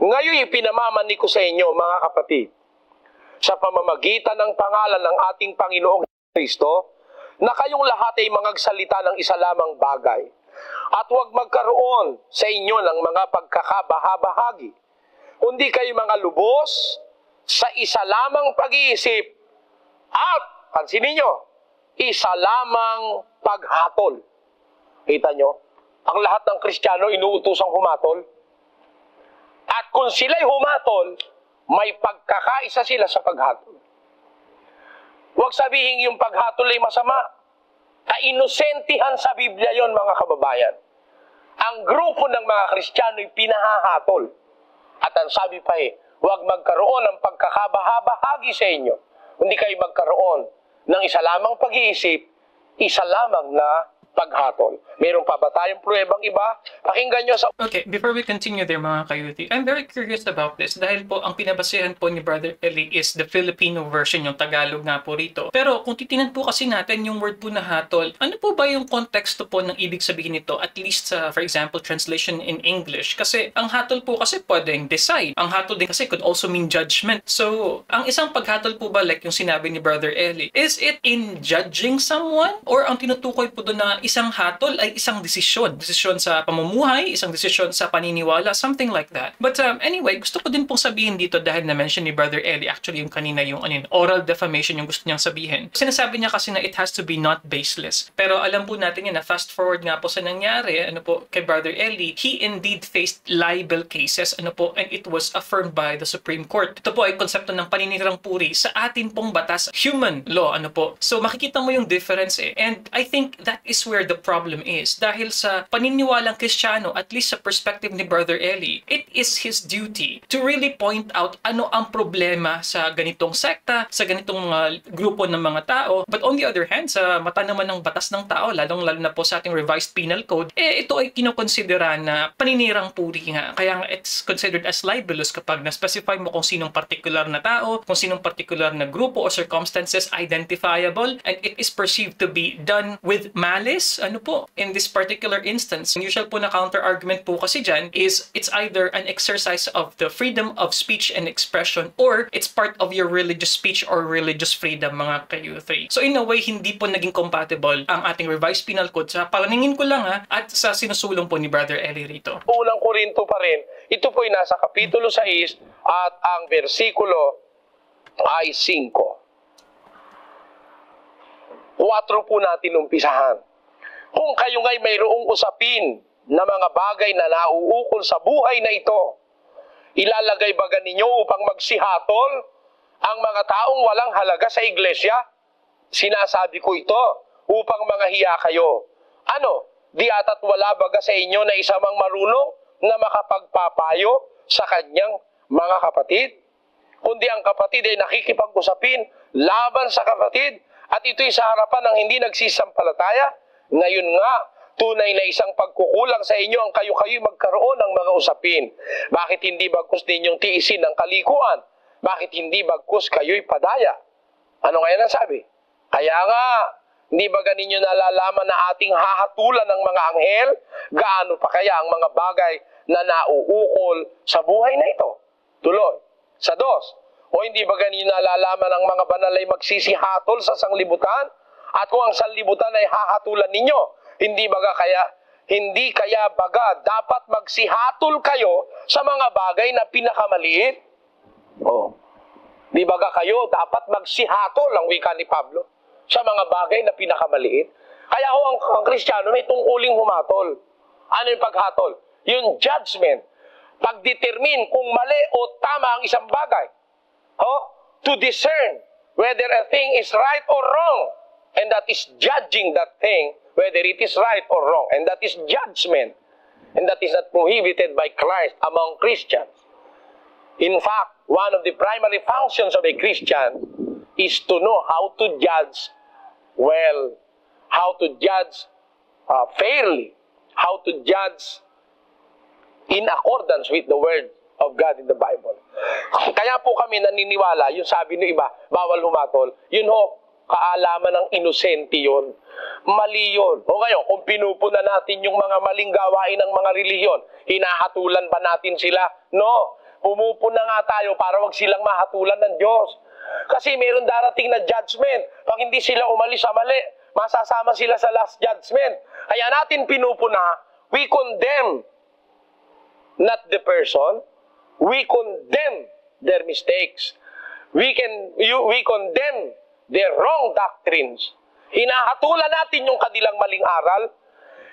[SPEAKER 1] Ngayon ipinamamani ko sa inyo, mga kapatid, sa pamamagitan ng pangalan ng ating Panginoong Kristo, na kayong lahat ay mangagsalita ng isa lamang bagay, at huwag magkaroon sa inyo ng mga pagkakabahabahagi, kundi kayo mga lubos sa isa lamang pag-iisip, at, pansinin nyo, isa lamang paghatol. Kita nyo? Ang lahat ng Kristiyano inuutosang humatol. At kung sila'y humatol, may pagkakaisa sila sa paghatol. Huwag sabihin yung paghatol ay masama. Kainosentihan sa Biblia yon, mga kababayan. Ang grupo ng mga Kristiyano ay pinahahatol. At ang sabi pa huwag magkaroon ng pagkakabahabahagi sa inyo. Hindi kayo magkaroon ng isa lamang pag-iisip, isa lamang na paghatol. Meron pa ba tayong pruebang iba? Pakinggan nyo sa...
[SPEAKER 2] Okay, before we continue there mga kayuti, I'm very curious about this dahil po ang pinabasehan po ni Brother Eli is the Filipino version, yung Tagalog nga po rito. Pero kung titinan po kasi natin yung word po na hatol, ano po ba yung konteksto po ng ibig sabihin nito? At least sa, for example, translation in English. Kasi ang hatol po kasi pwedeng decide. Ang hatol din kasi could also mean judgment. So, ang isang paghatol po ba, like yung sinabi ni Brother Eli, is it in judging someone? Or ang tinutukoy po doon na isang hatol ay isang desisyon. Desisyon sa pamumuhay, isang desisyon sa paniniwala, something like that. But anyway, gusto ko din pong sabihin dito dahil na-mention ni Brother Eli, actually yung kanina yung oral defamation yung gusto niyang sabihin. Sinasabi niya kasi na it has to be not baseless. Pero alam po natin yan na fast forward nga po sa nangyari, kay Brother Eli, he indeed faced libel cases, and it was affirmed by the Supreme Court. Ito po ay konsepto ng paninirang puri sa atin pong batas, human law, So makikita mo yung difference And I think that is where the problem is. Dahil sa paniniwalang Kristiyano, at least sa perspective ni Brother Eli, it is his duty to really point out ano ang problema sa ganitong sekta, sa ganitong mga grupo ng mga tao. But on the other hand, sa mata naman ng batas ng tao, lalong-lalo na po sa ating revised penal code, ito ay kinokonsidera na paninirang puri nga. Kaya nga it's considered as libelous kapag na-specify mo kung sinong particular na tao, kung sinong particular na grupo o circumstances identifiable, and it is perceived to be done with malice, in this particular instance, ang usual po na counter-argument po kasi dyan is it's either an exercise of the freedom of speech and expression or it's part of your religious speech or religious freedom, mga ka-U3. So in a way, hindi po naging compatible ang ating revised penal code sa paningin ko lang at sa sinusulong po ni Brother Eli rito.
[SPEAKER 1] Unang Korinto pa rin, ito po ay nasa Kapitulo 6 at ang versikulo ay 5. 4 po natin umpisahan. Kung kayo nga'y mayroong usapin na mga bagay na nauukol sa buhay na ito, ilalagay ba ninyo upang magsihatol ang mga taong walang halaga sa iglesia? Sinasabi ko ito upang manghiya kayo. Di ata't wala baga sa inyo na isa mang marunong na makapagpapayo sa kanyang mga kapatid? Kundi ang kapatid ay nakikipag-usapin laban sa kapatid, at ito'y sa harapan ng hindi nagsisampalataya. Ngayon nga, tunay na isang pagkukulang sa inyo ang kayo-kayo magkaroon ng mga usapin. Bakit hindi bagkus ninyong tiisin ang kalikuan? Bakit hindi bagkus kayo'y padaya? Ano kaya nasabi? Kaya nga, hindi ba ganinyo nalalaman na ating hahatulan ng mga anghel? Gaano pa kaya ang mga bagay na nauukol sa buhay na ito? Tuloy, sa 2. O hindi ba ganinyo nalalaman ang mga banal ay magsisihatol sa sanglibutan? At kung ang sanlibutan ay hahatulan ninyo, hindi kaya baga dapat magsihatol kayo sa mga bagay na pinakamaliit? Di baga kayo dapat magsihatol, ang wika ni Pablo, sa mga bagay na pinakamaliit? Kaya ang Kristiyano may tungkuling humatol. Ano yung paghatol? Yung judgment. Pagdetermine kung mali o tama ang isang bagay. To discern whether a thing is right or wrong. And that is judging that thing, whether it is right or wrong. And that is judgment. And that is not prohibited by Christ among Christians. In fact, one of the primary functions of a Christian is to know how to judge well, how to judge fairly, how to judge in accordance with the Word of God in the Bible. Kaya po kami naniniwala, yung sabi ng iba, bawal humatol, yun ho, kaalaman ng inosente yun. Mali yun. O ngayon, kung pinupuna natin yung mga maling gawain ng mga relihiyon, hinahatulan ba natin sila? No. Pumupuna nga tayo para wag silang mahatulan ng Diyos. Kasi meron darating na judgment. Pag hindi sila umalis sa mali, masasama sila sa last judgment. Kaya natin pinupuna, we condemn not the person, we condemn their mistakes. We condemn their wrong doctrines. Hinahatulan natin yung kanilang maling aral.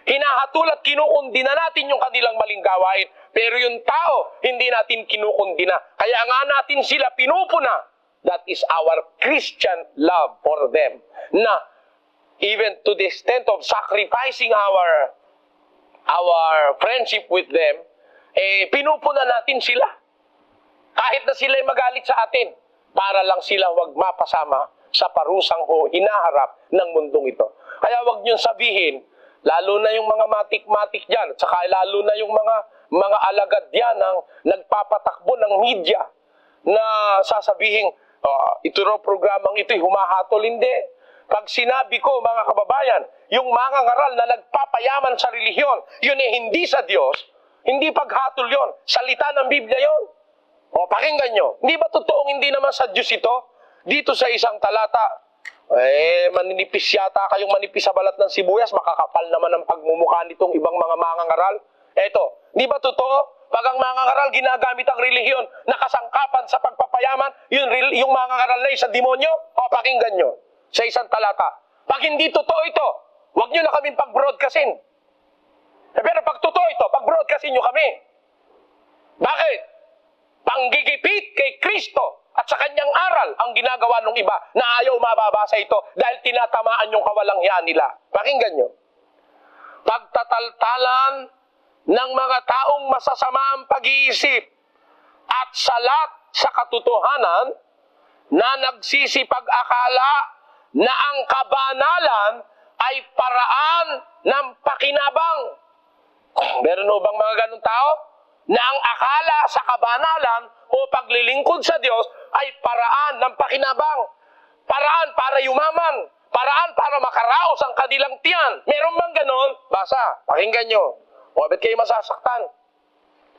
[SPEAKER 1] Hinahatulan at kinukundina natin yung kanilang maling gawain. Pero yung tao, hindi natin kinukundina. Kaya nga natin sila pinupuna. That is our Christian love for them. Na even to the extent of sacrificing our friendship with them, pinupuna natin sila. Kahit na sila'y magalit sa atin, para lang sila wag mapasama sa parusang hinaharap ng mundong ito. Kaya wag niyong sabihin, lalo na yung mga matik-matik dyan, at saka lalo na yung mga alagad dyan ang nagpapatakbo ng media na sasabihin, ito raw programang ito'y humahatol. Hindi. Pag sinabi ko, mga kababayan, yung mga ngaral na nagpapayaman sa relihiyon, yun hindi sa Diyos, hindi paghatol yon, salita ng Biblia yon. O, pakinggan nyo. Hindi ba totoong hindi naman sa Diyos ito? Dito sa isang talata, maninipis yata kayong manipis sa balat ng sibuyas, makakapal naman ang pagmumukha nitong ibang mga mangangaral. Eto, di ba totoo? Pag ang mangangaral ginamit ang relihiyon na kasangkapan sa pagpapayaman, yung mangangaral na sa demonyo? O, pakinggan nyo. Sa isang talata. Pag hindi totoo ito, huwag nyo na kaming pag-broadcastin. Pero pag totoo ito, pag-broadcastin nyo kami. Bakit? Panggigipit kay Kristo at sa kanyang aral ang ginagawa ng iba na ayaw mababasa ito dahil tinatamaan yung kawalanghyan nila. Pakinggan nyo. Pagtataltalan ng mga taong masasama ang pag-iisip at salat sa katotohanan na nagsisipag-akala na ang kabanalan ay paraan ng pakinabang. Meron o bang mga ganun tao? Na ang akala sa kabanalan o paglilingkod sa Diyos ay paraan ng pakinabang. Paraan para yumaman. Paraan para makaraos ang kanilang tiyan. Meron bang ganun? Basa, pakinggan nyo. O, ba't kayo masasaktan?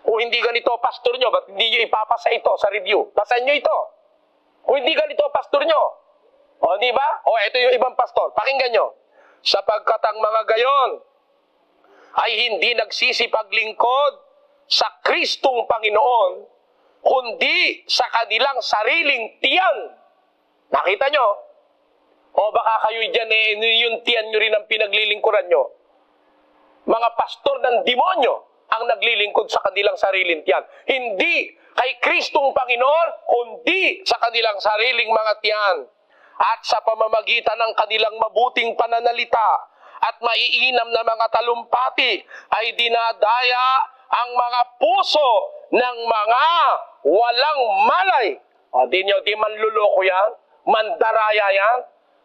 [SPEAKER 1] Kung hindi ganito pastor nyo, ba't hindi nyo ipapasa ito sa review? Basahin nyo ito. Kung hindi ganito pastor nyo. O, di ba? O, ito yung ibang pastor. Pakinggan nyo. Sapagkat ang mga gayon ay hindi nagsisipaglingkod sa Kristong Panginoon, kundi sa kanilang sariling tiyan. Nakita nyo? O baka kayo dyan, yung tiyan nyo rin ang pinaglilingkuran nyo. Mga pastor ng demonyo ang naglilingkod sa kanilang sariling tiyan. Hindi kay Kristong Panginoon, kundi sa kanilang sariling mga tiyan. At sa pamamagitan ng kanilang mabuting pananalita at maiinam na mga talumpati ay dinadaya ang mga puso ng mga walang malay. O, di manluloko yan? Mandaraya yan?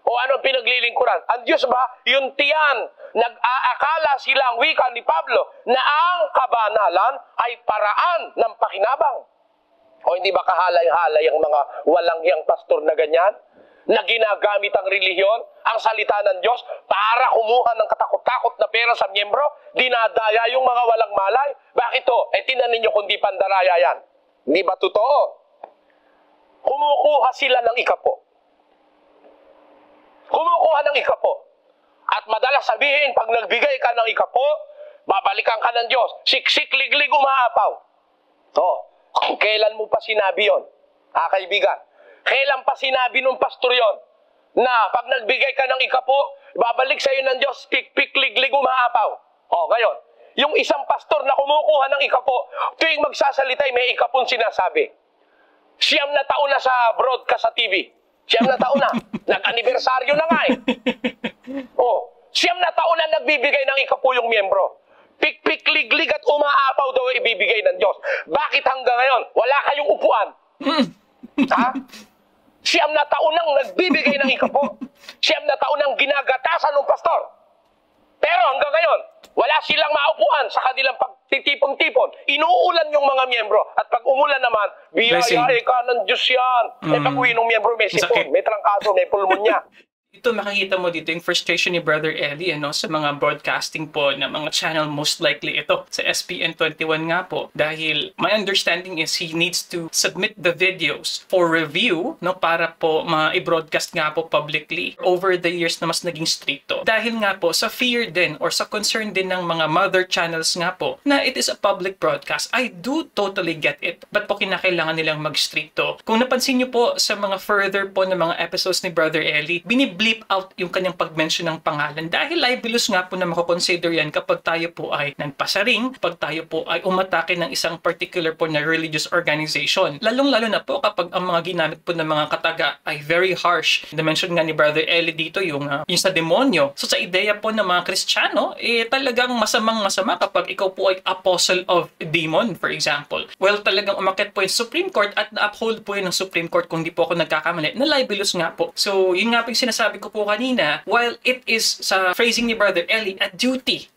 [SPEAKER 1] O anong pinaglilingkuran? Ang Diyos ba? Yung tiyan. Nag-aakala sila ang wika ni Pablo na ang kabanalan ay paraan ng pakinabang. O hindi ba kahalay-halay ang mga walang hiyang pastor na ganyan? Na ginagamit ang relihiyon, ang salita ng Diyos, para kumuha ng katakot-takot na pera sa miyembro, dinadaya yung mga walang malay. Bakit to? Tinanin nyo kung di pandaraya yan. Hindi ba totoo? Kumukuha sila ng ikapo. Kumukuha ng ikapo. At madalas sabihin, pag nagbigay ka ng ikapo, babalikan ka ng Diyos. Siksik, liglig, umaapaw. Kailan mo pa sinabi yun? Kaibigan. Kailan pa sinabi nung pastor yon na pag nagbigay ka ng ikapo, babalik sa iyo ng Diyos, pik-pik, liglig, umaapaw. Ngayon, yung isang pastor na kumukuha ng ikapo, tuwing magsasalita, may ikapon sinasabi. Siyam na taon na sa broadcast sa TV. Siyam na taon na. Nag-anibersaryo na nga eh. Siyam na taon na nagbibigay ng ikapo yung miyembro. Pikpik, liglig at umaapaw daw ay ibibigay ng Diyos. Bakit hanggang ngayon wala kayong upuan? Ha? Siyam na taon nang nagbibigay ng ikapo. Siyam na taon nang ginagatasan ng pastor. Pero hanggang ngayon, wala silang maupuan sa kanilang pagtitipon-tipon. Inuulan yung mga miyembro. At pag umulan naman, biyaya ka ng Diyos yan. Pag uwi ng miyembro, may sipon, may trangkaso, may pulmonya.
[SPEAKER 2] Ito makikita mo dito yung frustration ni Brother Eli sa mga broadcasting po na mga channel, most likely ito sa SPN 21 nga po, dahil my understanding is he needs to submit the videos for review para po ma-broadcast nga po publicly. Over the years na mas naging stricto dahil nga po sa fear din or sa concern din ng mga mother channels nga po na it is a public broadcast. I do totally get it, but po kinakailangan nilang mag-stricto. Kung napansin nyo po sa mga further po na mga episodes ni Brother Eli, bleep out yung kanyang pag-mention ng pangalan dahil libelous nga po na makakonsider yan kapag tayo po ay nagpasaring, kapag tayo po ay umatake ng isang particular po na religious organization. Lalong-lalo na po kapag ang mga ginamit po ng mga kataga ay very harsh. Na-mention nga ni Brother Eli dito yung sa demonyo. So sa ideya po ng mga Kristiyano, talagang masamang-masama kapag ikaw po ay apostle of demon, for example. Well, talagang umakyat po yung Supreme Court at na-uphold po yun ng Supreme Court kung di po ako nagkakamali, na libelous nga po. So yun nga po yung sinasabi ko po kanina, while it is sa phrasing ni Brother Eli, a duty,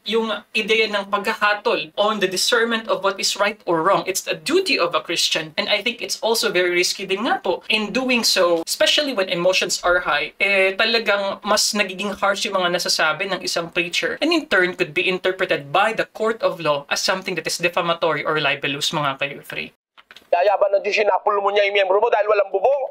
[SPEAKER 2] yung ideya ng pagkakatol on the discernment of what is right or wrong, it's a duty of a Christian. And I think it's also very risky din nga po in doing so, especially when emotions are high, talagang mas nagiging harsh yung mga nasasabi ng isang preacher, and in turn could be interpreted by the court of law as something that is defamatory or libelous, mga ka-youthfree.
[SPEAKER 1] Yayaban ng Diyos, sinapul mo niya yung miyembro mo dahil walang bubong.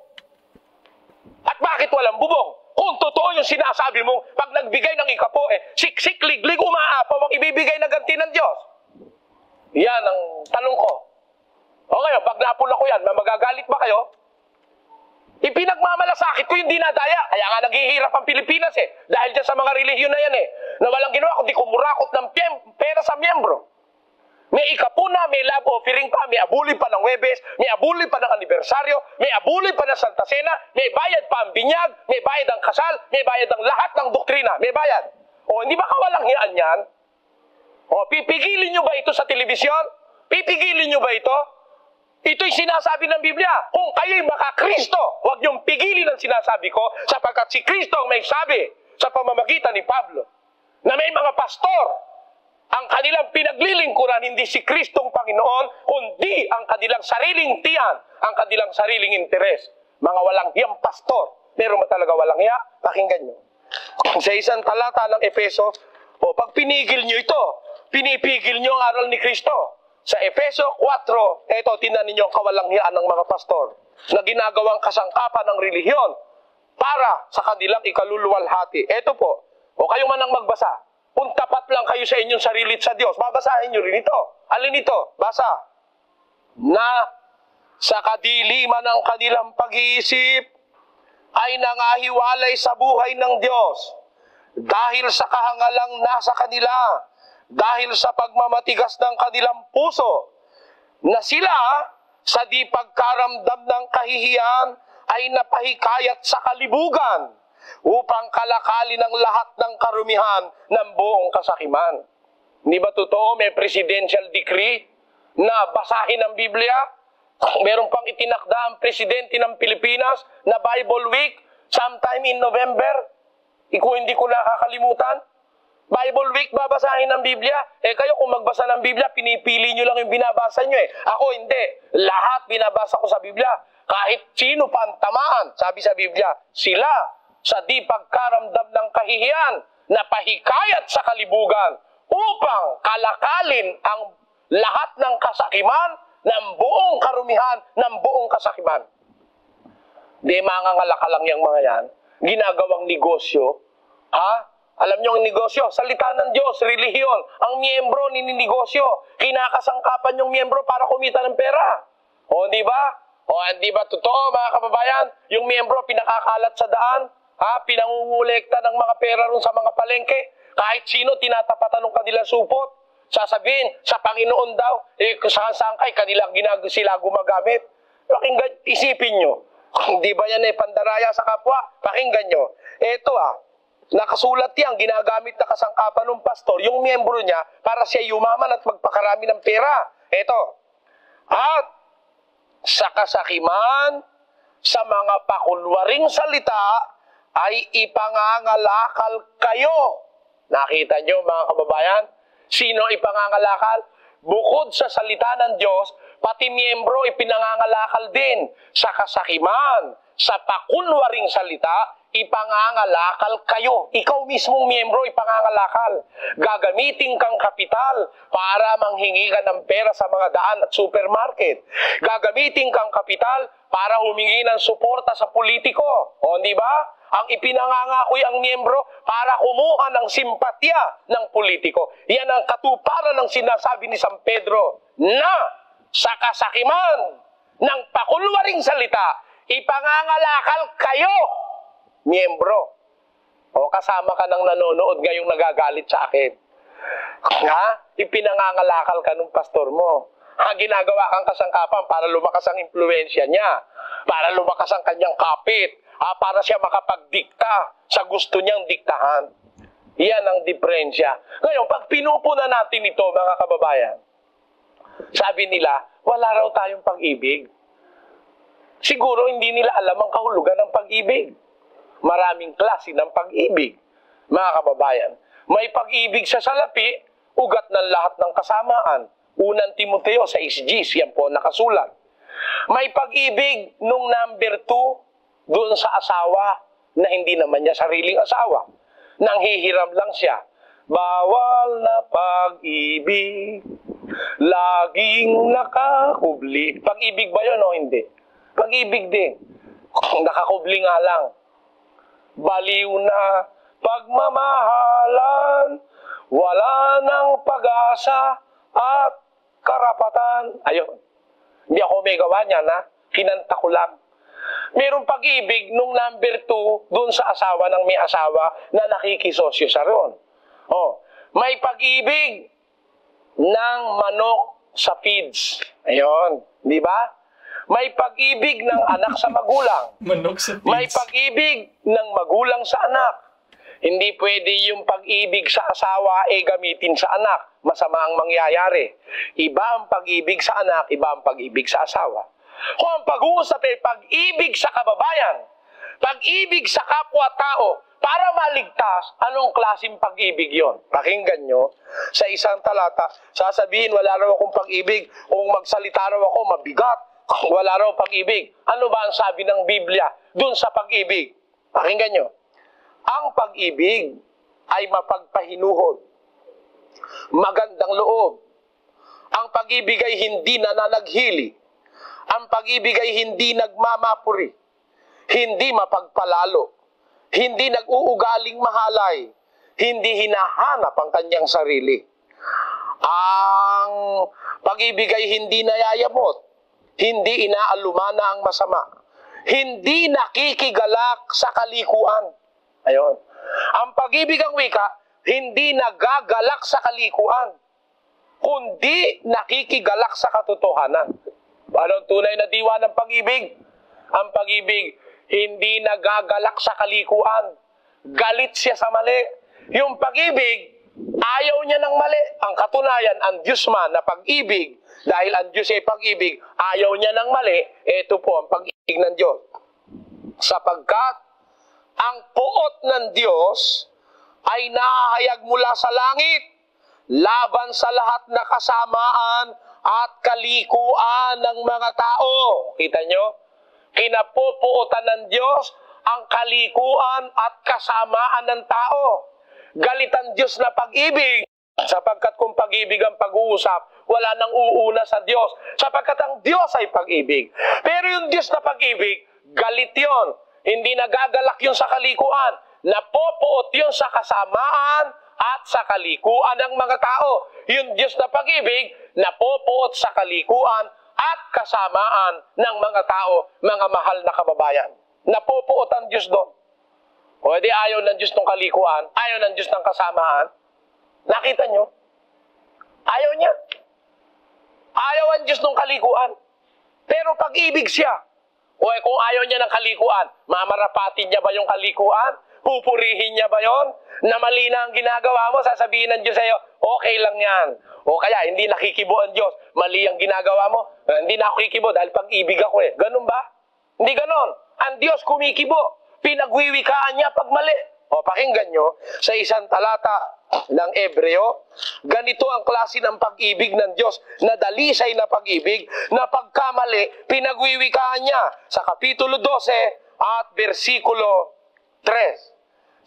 [SPEAKER 1] At bakit walang bubong? Kung totoo yung sinasabi mo, pag nagbigay ng ikapo, siksik, liglig, umaapaw ang ibibigay na ganti ng Diyos. Yan ang tanong ko. O ngayon, pag napula ko yan, magagalit ba kayo? Ipinagmamalasakit ko yung dinadaya. Kaya nga naghihirap ang Pilipinas dahil dyan sa mga relihiyon na yan na walang ginawa kundi kumurakot ng pera sa miyembro. May ikapuna, may love offering pa, may abuli pa ng Webes, may abuli pa ng anibersaryo, may abuli pa ng Santa Cena, may bayad pa ang binyag, may bayad ang kasal, may bayad ang lahat ng doktrina, may bayad. O, hindi ba kawalangian yan? O, pipigilin nyo ba ito sa telebisyon? Pipigilin nyo ba ito? Ito'y sinasabi ng Biblia. Kung kayo'y maka-Kristo, huwag nyong pigilin ang sinasabi ko sapagkat si Kristo ang may sabi sa pamamagitan ni Pablo na may mga pastor ang kanilang pinaglilingkuran hindi si Kristong Panginoon, kundi ang kanilang sariling tiyan, ang kanilang sariling interes. Mga walang hiyang pastor. Meron ba talaga walang hiya? Pakinggan nyo. Sa isang talata ng Efeso, pag pinigil nyo ito, pinipigil nyo ang aral ni Kristo. Sa Efeso 4, ito, tingnan ninyo ang kawalang hiyaan ng mga pastor na ginagawang kasangkapan ng relihiyon para sa kanilang ikaluluwalhati. Ito po, o kayo man ang magbasa, kung tapat lang kayo sa inyong sarili at sa Diyos, babasahin nyo rin ito. Alin ito? Basa. Na sa kadiliman ng kanilang pag-iisip ay nangahiwalay sa buhay ng Diyos dahil sa kahangalang nasa kanila, dahil sa pagmamatigas ng kanilang puso, na sila sa di pagkaramdam ng kahihiyan ay napahikayat sa kalibugan upang kalakalin ang lahat ng karumihan ng buong kasakiman. Hindi ba totoo may presidential decree na basahin ang Biblia? Meron pang itinakda ang presidente ng Pilipinas na Bible Week sometime in November. Hindi ko nakakalimutan. Bible Week, babasahin ng Biblia. Kayo kung magbasa ng Biblia, pinipili nyo lang yung binabasa nyo Ako hindi. Lahat binabasa ko sa Biblia. Kahit sino pa ang tamaan, sabi sa Biblia, sila sa di pagkaramdam ng kahihiyan na pahikayat sa kalibugan upang kalakalin ang lahat ng kasakiman ng buong karumihan ng buong kasakiman. Di mangangalaka lang yung mga yan. Ginagawang negosyo. Alam nyo ang negosyo? Salita ng Diyos, relihiyon. Ang miyembro nininegosyo. Kinakasangkapan yung miyembro para kumita ng pera. Di ba? Di ba totoo mga kababayan? Yung miyembro pinakakalat sa daan. Pinangungulekta ng mga pera ron sa mga palengke. Kahit sino tinatapatan ng kanilang supot. Sasabihin, sa Panginoon daw, saan kay kanilang sila gumagamit. Pakinggan, isipin nyo. Di ba yan pandaraya sa kapwa? Pakinggan nyo. Ito Nakasulat yan, ginagamit na kasangkapan ng pastor, yung miyembro niya, para siya yumaman at magpakarami ng pera. Ito. At sa kasakiman, sa mga pakunwaring salita, ay ipangangalakal kayo. Nakita nyo mga kababayan? Sino ipangangalakal? Bukod sa salita ng Diyos, pati miyembro ipinangangalakal din. Sa kasakiman, sa pakunwaring salita, ipangangalakal kayo. Ikaw mismong miyembro ipangangalakal. Gagamitin kang kapital para manghingi ka ng pera sa mga daan at supermarket. Gagamitin kang kapital para humingi ng suporta sa politiko. O, di ba? Ang ipinangangako'y ang miyembro para kumuha ng simpatya ng politiko. Yan ang katuparan ng sinasabi ni San Pedro na sa kasakiman ng pakunwaring salita, ipangangalakal kayo, miyembro. O kasama ka ng nanonood ngayong nagagalit sa akin. Ha? Ipinangangalakal ka ng pastor mo. Ginagawa kang kasangkapan para lumakas ang impluensya niya, para lumakas ang kanyang kapit, para siya makapagdikta sa gusto niyang diktahan. Yan ang diferensya. Ngayon, pag pinupuna natin ito, mga kababayan, sabi nila, wala raw tayong pag-ibig. Siguro hindi nila alam ang kahulugan ng pag-ibig. Maraming klase ng pag-ibig, mga kababayan. May pag-ibig sa salapi, ugat ng lahat ng kasamaan. Unang Timoteo sa 6:10, yan po nakasulat. May pag-ibig nung number 2, doon sa asawa na hindi naman niya sariling asawa. Nanghihiram lang siya. Bawal na pag-ibig, laging nakakubli. Pag-ibig ba yun o hindi? Pag-ibig din. Nakakubli nga lang. Baliw na pagmamahalan, wala nang pag-asa at karapatan. Ayun. Hindi ako may gawa niyan, ha? Kinanta ko lang. Merong pag-ibig nung number 2 doon sa asawa ng may asawa na nakikisosyo sa roon. Oh, may pag-ibig ng manok sa feeds. Ayun, di ba? May pag-ibig ng anak sa magulang.
[SPEAKER 2] Manok sa feeds.
[SPEAKER 1] May pag-ibig ng magulang sa anak. Hindi pwede yung pag-ibig sa asawa gamitin sa anak. Masama ang mangyayari. Iba ang pag-ibig sa anak, iba ang pag-ibig sa asawa. Kung ang pag-uusap ay pag-ibig sa kababayan, pag-ibig sa kapwa-tao, para maligtas, anong klaseng pag-ibig yon? Pakinggan nyo, sa isang talata, sasabihin, wala raw akong pag-ibig, kung magsalita raw ako, mabigat, wala raw pag-ibig. Ano ba ang sabi ng Biblia dun sa pag-ibig? Pakinggan nyo, ang pag-ibig ay mapagpahinuhod, magandang loob. Ang pag-ibig ay hindi nananaghili. Ang pag-ibig ay hindi nagmamapuri, hindi mapagpalalo, hindi nag-uugaling mahalay, hindi hinahanap ang kanyang sarili. Ang pag-ibig ay hindi nayayamot, hindi inaalumana ang masama, hindi nakikigalak sa kalikuan. Ayun. Ang pag-ibig ang wika, hindi nagagalak sa kalikuan, kundi nakikigalak sa katotohanan. Anong tunay na diwa ng pag-ibig? Ang pag-ibig, hindi nagagalak sa kalikuan. Galit siya sa mali. Yung pag-ibig, ayaw niya ng mali. Ang katunayan, ang Diyos man na pag-ibig, dahil ang Diyos ay pag-ibig, ayaw niya ng mali, ito po ang pag-ibig ng Diyos. Sapagkat, ang puot ng Diyos ay nahahayag mula sa langit, laban sa lahat na kasamaan at kalikuan ng mga tao. Kita nyo? Kinapupuotan ng Diyos ang kalikuan at kasamaan ng tao. Galit ang Diyos na pag-ibig, sapagkat kung pag-ibig ang pag-uusap, wala nang uuna sa Diyos, sapagkat ang Diyos ay pag-ibig. Pero yung Diyos na pag-ibig, galit yon. Hindi nagagalak yun sa kalikuan. Napupuot yun sa kasamaan at sa kalikuan ng mga tao. Yung Diyos na pag-ibig, napupuot sa kalikuan at kasamaan ng mga tao, mga mahal na kababayan. Napupuot ang Diyos doon. O di ayaw ng Diyos ng kalikuan, ayaw ng Diyos ng kasamaan. Nakita nyo? Ayaw niya. Ayaw ang Diyos ng kalikuan. Pero pag-ibig siya. O kung ayaw niya ng kalikuan, mamarapatin niya ba yung kalikuan? Pupurihin niya ba yon? Na mali na ang ginagawa mo, sasabihin ng Diyos sa'yo, okay lang yan. O kaya, hindi nakikibo ang Diyos, mali ang ginagawa mo, hindi na ako kikibo dahil pag-ibig ako eh. Ganun ba? Hindi ganon. Ang Diyos kumikibo. Pinagwiwikaan niya pag mali. O pakinggan nyo, sa isang talata ng Ebreo, ganito ang klase ng pag-ibig ng Diyos, na dalisay na pag-ibig, na pagkamali, pinagwiwikaan niya. Sa Kapitulo 12 at versikulo 3.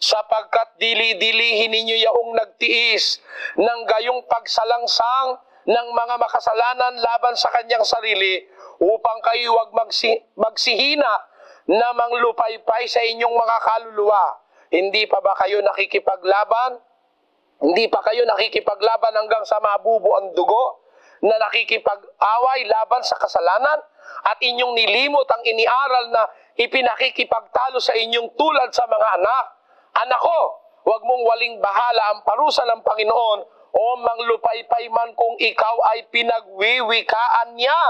[SPEAKER 1] Sapagkat dili-dilihin ninyo yaong nagtiis ng gayong pagsalangsang ng mga makasalanan laban sa kanyang sarili, upang kayo huwag magsihina na manglupaypay sa inyong mga kaluluwa. Hindi pa ba kayo nakikipaglaban? Hindi pa kayo nakikipaglaban hanggang sa mabubo ang dugo, na nakikipag-away laban sa kasalanan, at inyong nilimot ang iniaral na ipinakikipagtalo sa inyong tulad sa mga anak. Anak ko, huwag mong waling bahala ang parusa ng Panginoon, o manglupaypay man kung ikaw ay pinagwiwikaan niya,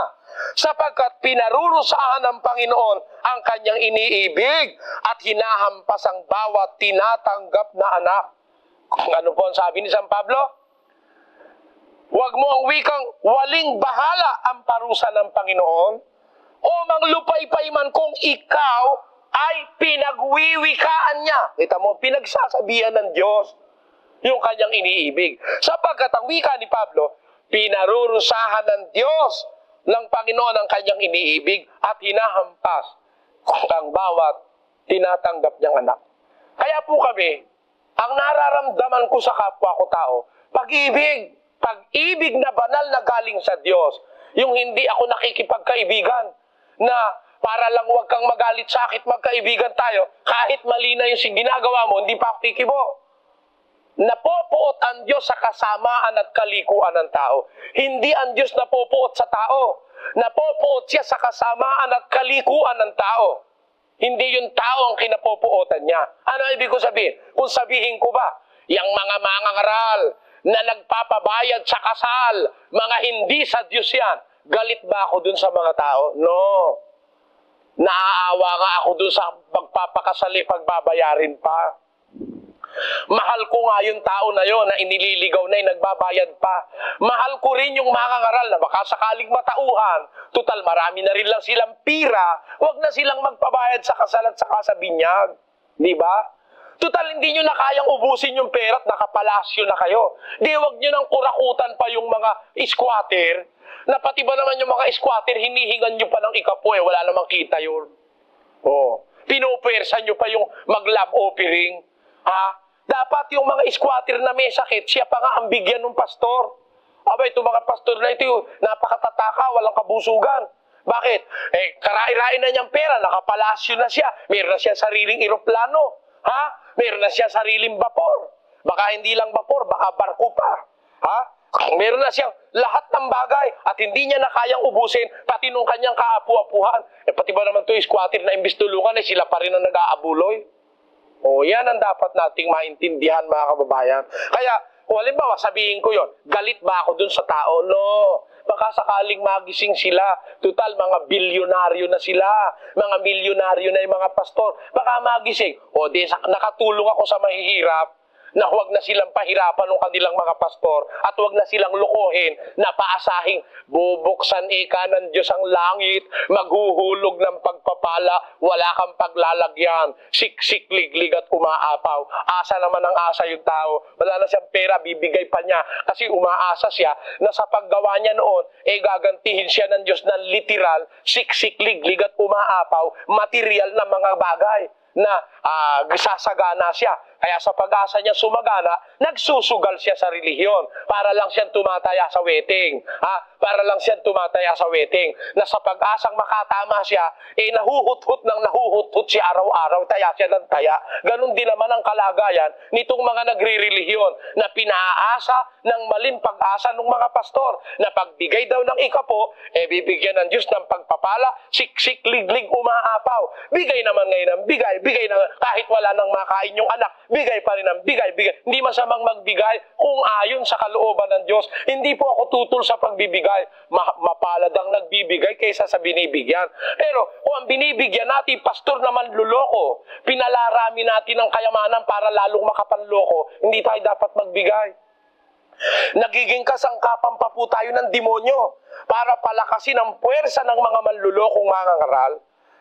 [SPEAKER 1] sapagkat pinarurusahan ng Panginoon ang kanyang iniibig at hinahampas ang bawat tinatanggap na anak. Ano po ang sabi ni San Pablo? Huwag mo ang wikang waling bahala ang parusa ng Panginoon, o manglupaypay man kung ikaw ay pinagwiwikaan niya. Kita mo, pinagsasabihan ng Diyos yung kanyang iniibig. Sapagkat ang wika ni Pablo, pinarurusahan ng Diyos ng Panginoon ang kanyang iniibig at hinahampas ang bawat tinatanggap niyang anak. Kaya po kami, ang nararamdaman ko sa kapwa ko tao, pag-ibig. Pag-ibig na banal na galing sa Diyos. Yung hindi ako nakikipagkaibigan, na para lang huwag kang magalit sa akin, magkaibigan tayo, kahit mali na yung ginagawa mo, hindi pa ako kikibo. Napopuot ang Diyos sa kasamaan at kalikuan ng tao. Hindi ang Diyos napopuot sa tao. Napopuot siya sa kasamaan at kalikuan ng tao. Hindi yung tao ang kinapopuotan niya. Ano ibig ko sabihin? Kung sabihin ko ba, yung mga mangangaral na nagpapabayad sa kasal, mga hindi sa Diyos yan, galit ba ako dun sa mga tao? No. Naaawa nga ako dun sa magpapakasali, pagbabayarin pa. Mahal ko nga yung tao na yon na inililigaw na yung nagbabayad pa. Mahal ko rin yung mangangaral na baka sakaling matauhan. Tutal, marami na rin lang silang pira. Huwag na silang magpabayad sa kasal at saka sa binyag. Di ba? Tutal, hindi nyo na kayang ubusin yung pera at nakapalasyo na kayo. Di, huwag nyo nang kurakutan pa yung mga squatter. Na pati ba naman yung mga squatter, hinihingan nyo pa ng ikapo eh. Wala namang kita yun. Oh. Pinupersa nyo pa yung mag-love offering. Ha? Dapat yung mga squatter na may sakit, siya pa nga ang bigyan ng pastor. Aba, itong mga pastor na ito, napakatataka, walang kabusugan. Bakit? Eh, karai-rain na niyang pera, nakapalasyo na siya. Meron na siya sariling eroplano. Ha? Meron na siya sariling vapor. Baka hindi lang vapor, baka barko pa. Ha? Meron na siyang lahat ng bagay at hindi niya na kayang ubusin pati nung kanyang kaapu-apuhan. Eh, pati ba naman ito squatter na imbis tulungan, eh, sila pa rin ang nag-aabuloy. O, yan ang dapat nating maintindihan, mga kababayan. Kaya, kung halimbawa, sabihin ko yon, galit ba ako dun sa tao? No. Baka sakaling magising sila. Total, mga bilyonaryo na sila. Mga milyonaryo na yung mga pastor. Baka magising. O, di, nakatulong ako sa mahihirap, na huwag na silang pahirapan ng kanilang mga pastor at huwag na silang lukohin na paasahing bubuksan ika ng Diyos ang langit, maghuhulog ng pagpapala, wala kang paglalagyan, siksik, liglig at umaapaw. Asa naman ang asa yung tao. Wala na siyang pera, bibigay pa niya kasi umaasa siya na sa paggawa niya noon, gagantihin siya ng Diyos ng literal, siksik, liglig at umaapaw, material na mga bagay na sasagana siya. Kaya sa pag-asa niya sumagana, nagsusugal siya sa relihiyon para lang siyang tumataya sa wedding. Para lang siyang tumataya sa wedding. Na sa pag-asang makatama siya, nahuhut-hut siya araw-araw, taya siya ng taya. Ganon din naman ang kalagayan nitong mga nagre-relihiyon na pinaasa ng maling pag-asa ng mga pastor na pagbigay daw ng ikapo, bibigyan ng Diyos ng pagpapala, siksik, liglig, umaapaw. Bigay naman ngayon ng bigay na kahit wala nang makain yung anak, bigay pa rin ng bigay. Hindi masamang magbigay kung ayon sa kalooban ng Diyos. Hindi po ako tutol sa pagbibigay. nagbibigay. Mapalad ang nagbibigay kaysa sa binibigyan. Pero kung ang binibigyan natin, pastor naman luloko, pinalarami natin ang kayamanan para lalong makapanloko, hindi tayo dapat magbigay. Nagiging kasangkapan pa po tayo ng demonyo para palakasin ang puwersa ng mga manlulokong mangangaral.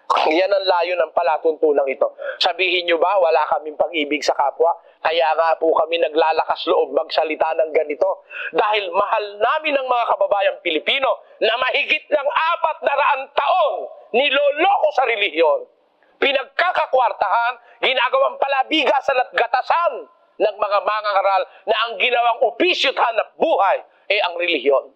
[SPEAKER 1] Yan ang layo ng palatuntunang ito. Sabihin nyo ba, wala kaming pag-ibig sa kapwa? Kaya nga po kami naglalakas loob magsalita ng ganito. Dahil mahal namin ang mga kababayang Pilipino na mahigit ng 400 taong niloloko sa relihiyon. Pinagkakakwartahan, ginagawang palabigasan at gatasan ng mga mangangaral na ang ginawang opisyo at hanap buhay ay ang relihiyon.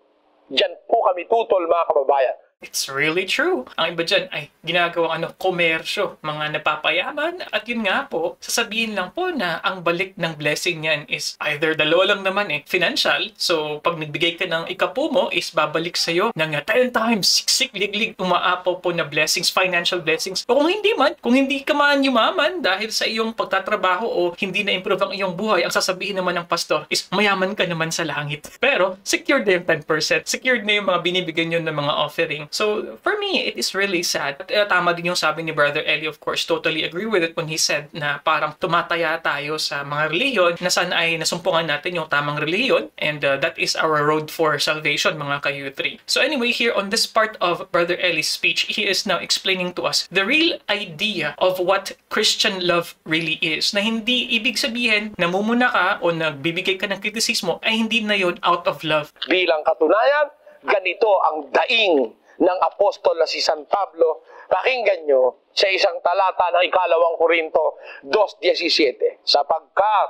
[SPEAKER 1] Diyan po kami tutol, mga kababayan.
[SPEAKER 2] It's really true. Ang iba dyan ay ginagawang komersyo, mga napapayaman. At yun nga po, sasabihin lang po na ang balik ng blessing yan is either dalawa lang naman financial. So, pag nagbigay ka ng ikapo mo, is babalik sa'yo ng 10 times, siksik, liglig, umaapaw po na blessings, financial blessings. O kung hindi man, kung hindi ka man yumaman dahil sa iyong pagtatrabaho o hindi na-improve ang iyong buhay, ang sasabihin naman ng pastor is mayaman ka naman sa langit. Pero, secured na yung 10%. Secured na yung mga binibigyan nyo ng mga offering. So, for me, it is really sad. At tama din yung sabi ni Brother Eli, of course, totally agree with it when he said na parang tumataya tayo sa mga reliyon na sana ay nasumpungan natin yung tamang reliyon, and that is our road for salvation, mga ka-U3. So anyway, here on this part of Brother Eli's speech, he is now explaining to us the real idea of what Christian love really is. Na hindi ibig sabihin namumuna ka o nagbibigay ka ng kritisismo ay hindi na yon out of love.
[SPEAKER 1] Bilang katunayan, ganito ang daing ng apostol na si San Pablo. Pakinggan nyo sa isang talata ng 2 Korinto 2:17. Sapagkat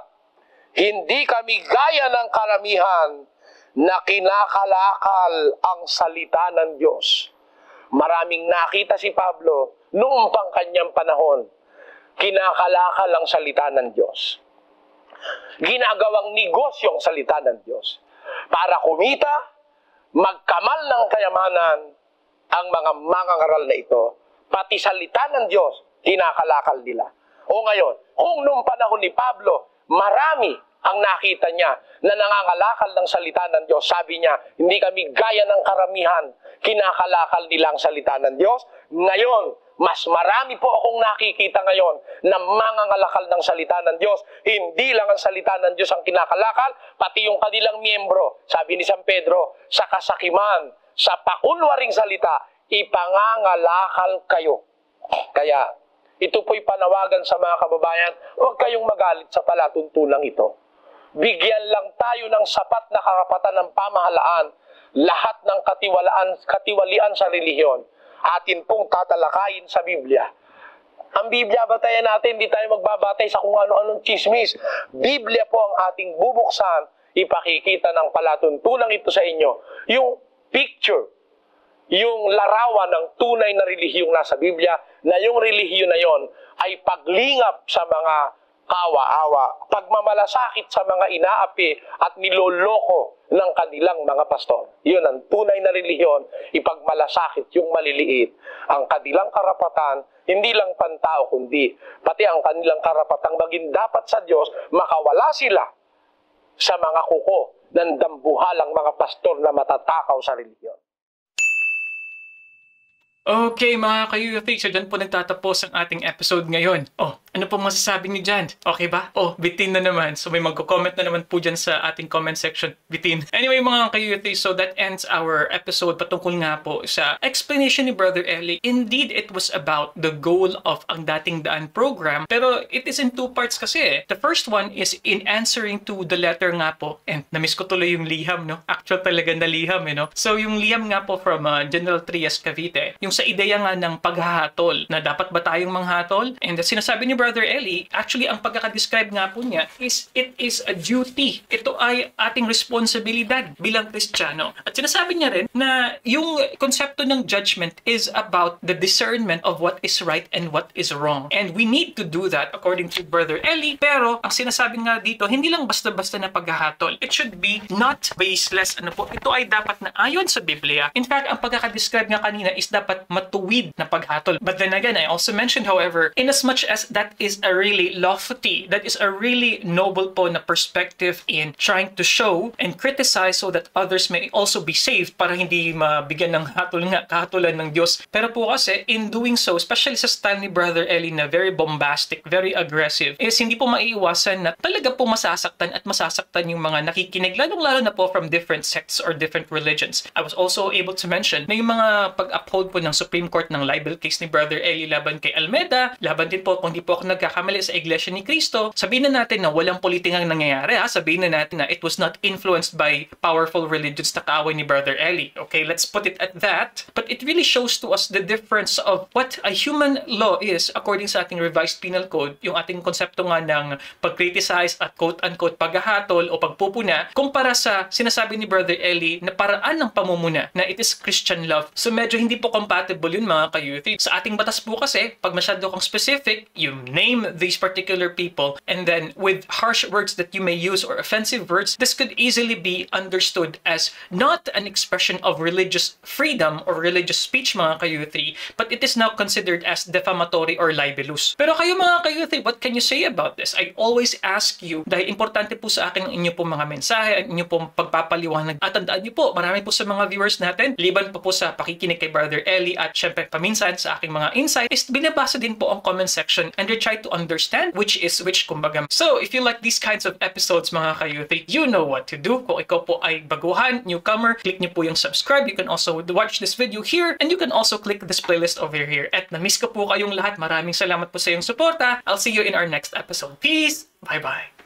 [SPEAKER 1] hindi kami gaya ng karamihan na kinakalakal ang salita ng Diyos. Maraming nakita si Pablo noong pang kanyang panahon. Kinakalakal ang salita ng Diyos. Ginagawang negosyo ang salita ng Diyos. Para kumita, magkamal ng kayamanan, ang mga mangangaral na ito, pati salita ng Diyos, kinakalakal nila. O ngayon, kung noong panahon ni Pablo, marami ang nakita niya na nangangalakal ng salita ng Diyos, sabi niya, hindi kami gaya ng karamihan, kinakalakal nila ang salita ng Diyos. Ngayon, mas marami po akong nakikita ngayon na mangangalakal ng salita ng Diyos. Hindi lang ang salita ng Diyos ang kinakalakal, pati yung kanilang miyembro. Sabi ni San Pedro, sa kasakiman, sa pakunwaring salita, ipangangalakal kayo. Kaya, ito po'y panawagan sa mga kababayan, huwag kayong magalit sa palatuntunang ito. Bigyan lang tayo ng sapat na karapatan ng pamahalaan, lahat ng katiwalian sa relihiyon, atin pong tatalakayin sa Biblia. Ang Biblia, batayan natin, hindi tayo magbabatay sa kung ano-anong chismis. Biblia po ang ating bubuksan, ipakikita ng palatuntunang ito sa inyo. Yung picture, yung larawan ng tunay na relihiyong nasa Biblia, na yung relihiyon na yon ay paglingap sa mga kaawa-awa, pagmamalasakit sa mga inaapi at niloloko ng kanilang mga pastor. Yun ang tunay na relihiyon, ipagmalasakit yung maliliit. Ang kanilang karapatan, hindi lang pantao kundi pati ang kanilang karapatang maging dapat sa Diyos, makawala sila sa mga kuko ng dambuhalang mga pastor na matatakaw sa relihiyon.
[SPEAKER 2] Okay mga ka-UFA, so dyan po nagtatapos ang ating episode ngayon. Ano pong masasabi niyo dyan? Okay ba? Bitin na naman. So may magko-comment na naman po dyan sa ating comment section. Bitin. Anyway mga ka-UFA, so that ends our episode patungkol nga po sa explanation ni Brother Eli. Indeed, it was about the goal of ang Dating Daan program. Pero it is in two parts kasi. The first one is in answering to the letter nga po. And namiss ko tuloy yung liham, no? Actual talaga na liham, no? So yung liham nga po from General Trias Cavite. Yung sa ideya nga ng paghahatol, na dapat ba tayong manghatol? And sinasabi ni Brother Eli, actually ang pagkakadescribe nga po niya is it is a duty. Ito ay ating responsibilidad bilang Kristiyano. At sinasabi niya rin na yung konsepto ng judgment is about the discernment of what is right and what is wrong. And we need to do that according to Brother Eli. Pero ang sinasabi nga dito, hindi lang basta-basta na paghahatol. It should be not baseless. Ito ay dapat na ayon sa Biblia. In fact, ang pagkakadescribe nga kanina is dapat matuwid na paghatol. But then again, I also mentioned, however, in as much as that is a really lofty, that is a really noble po na perspective in trying to show and criticize so that others may also be saved para hindi mabigyan ng kahatulan ng Diyos. Pero po kasi, in doing so, especially sa style ni Brother Eli na very bombastic, very aggressive, is hindi po maiiwasan na talaga po masasaktan at masasaktan yung mga nakikinig, lalong-lalo na po from different sects or different religions. I was also able to mention na yung mga pag-uphold po ng Supreme Court ng libel case ni Brother Eli laban kay Almeda, laban din po kung di po ako nagkakamali sa Iglesia ni Cristo, sabihin na natin na walang politikang nangyayari, sabihin na natin na it was not influenced by powerful religions na kaaway ni Brother Eli. Okay, let's put it at that. But it really shows to us the difference of what a human law is according sa ating revised penal code, yung ating konsepto nga ng pag-criticize at quote-unquote paghahatol o pagpupuna, kumpara sa sinasabi ni Brother Eli na paraan ng pamumuna na it is Christian love. So medyo hindi po compatible yun mga ka-youth. Sa ating batas po kasi, pag masyado kang specific, you name these particular people and then with harsh words that you may use or offensive words, this could easily be understood as not an expression of religious freedom or religious speech mga ka-youth, but it is now considered as defamatory or libelous. Pero kayo mga ka-youth, what can you say about this? I always ask you, dahil importante po sa akin ang inyo pong mga mensahe, ang inyo pong pagpapaliwanag. At tandaan niyo po, marami po sa mga viewers natin, liban po sa pakikinig kay Brother Eli at syempre paminsan sa aking mga insight, is binabasa din po ang comment section and they try to understand which is which kumbaga. So, if you like these kinds of episodes mga ka-youth, you know what to do. Kung ikaw po ay baguhan, newcomer, click niyo po yung subscribe. You can also watch this video here and you can also click this playlist over here. At na-miss ko po kayong lahat. Maraming salamat po sa iyong suporta. I'll see you in our next episode. Peace! Bye-bye!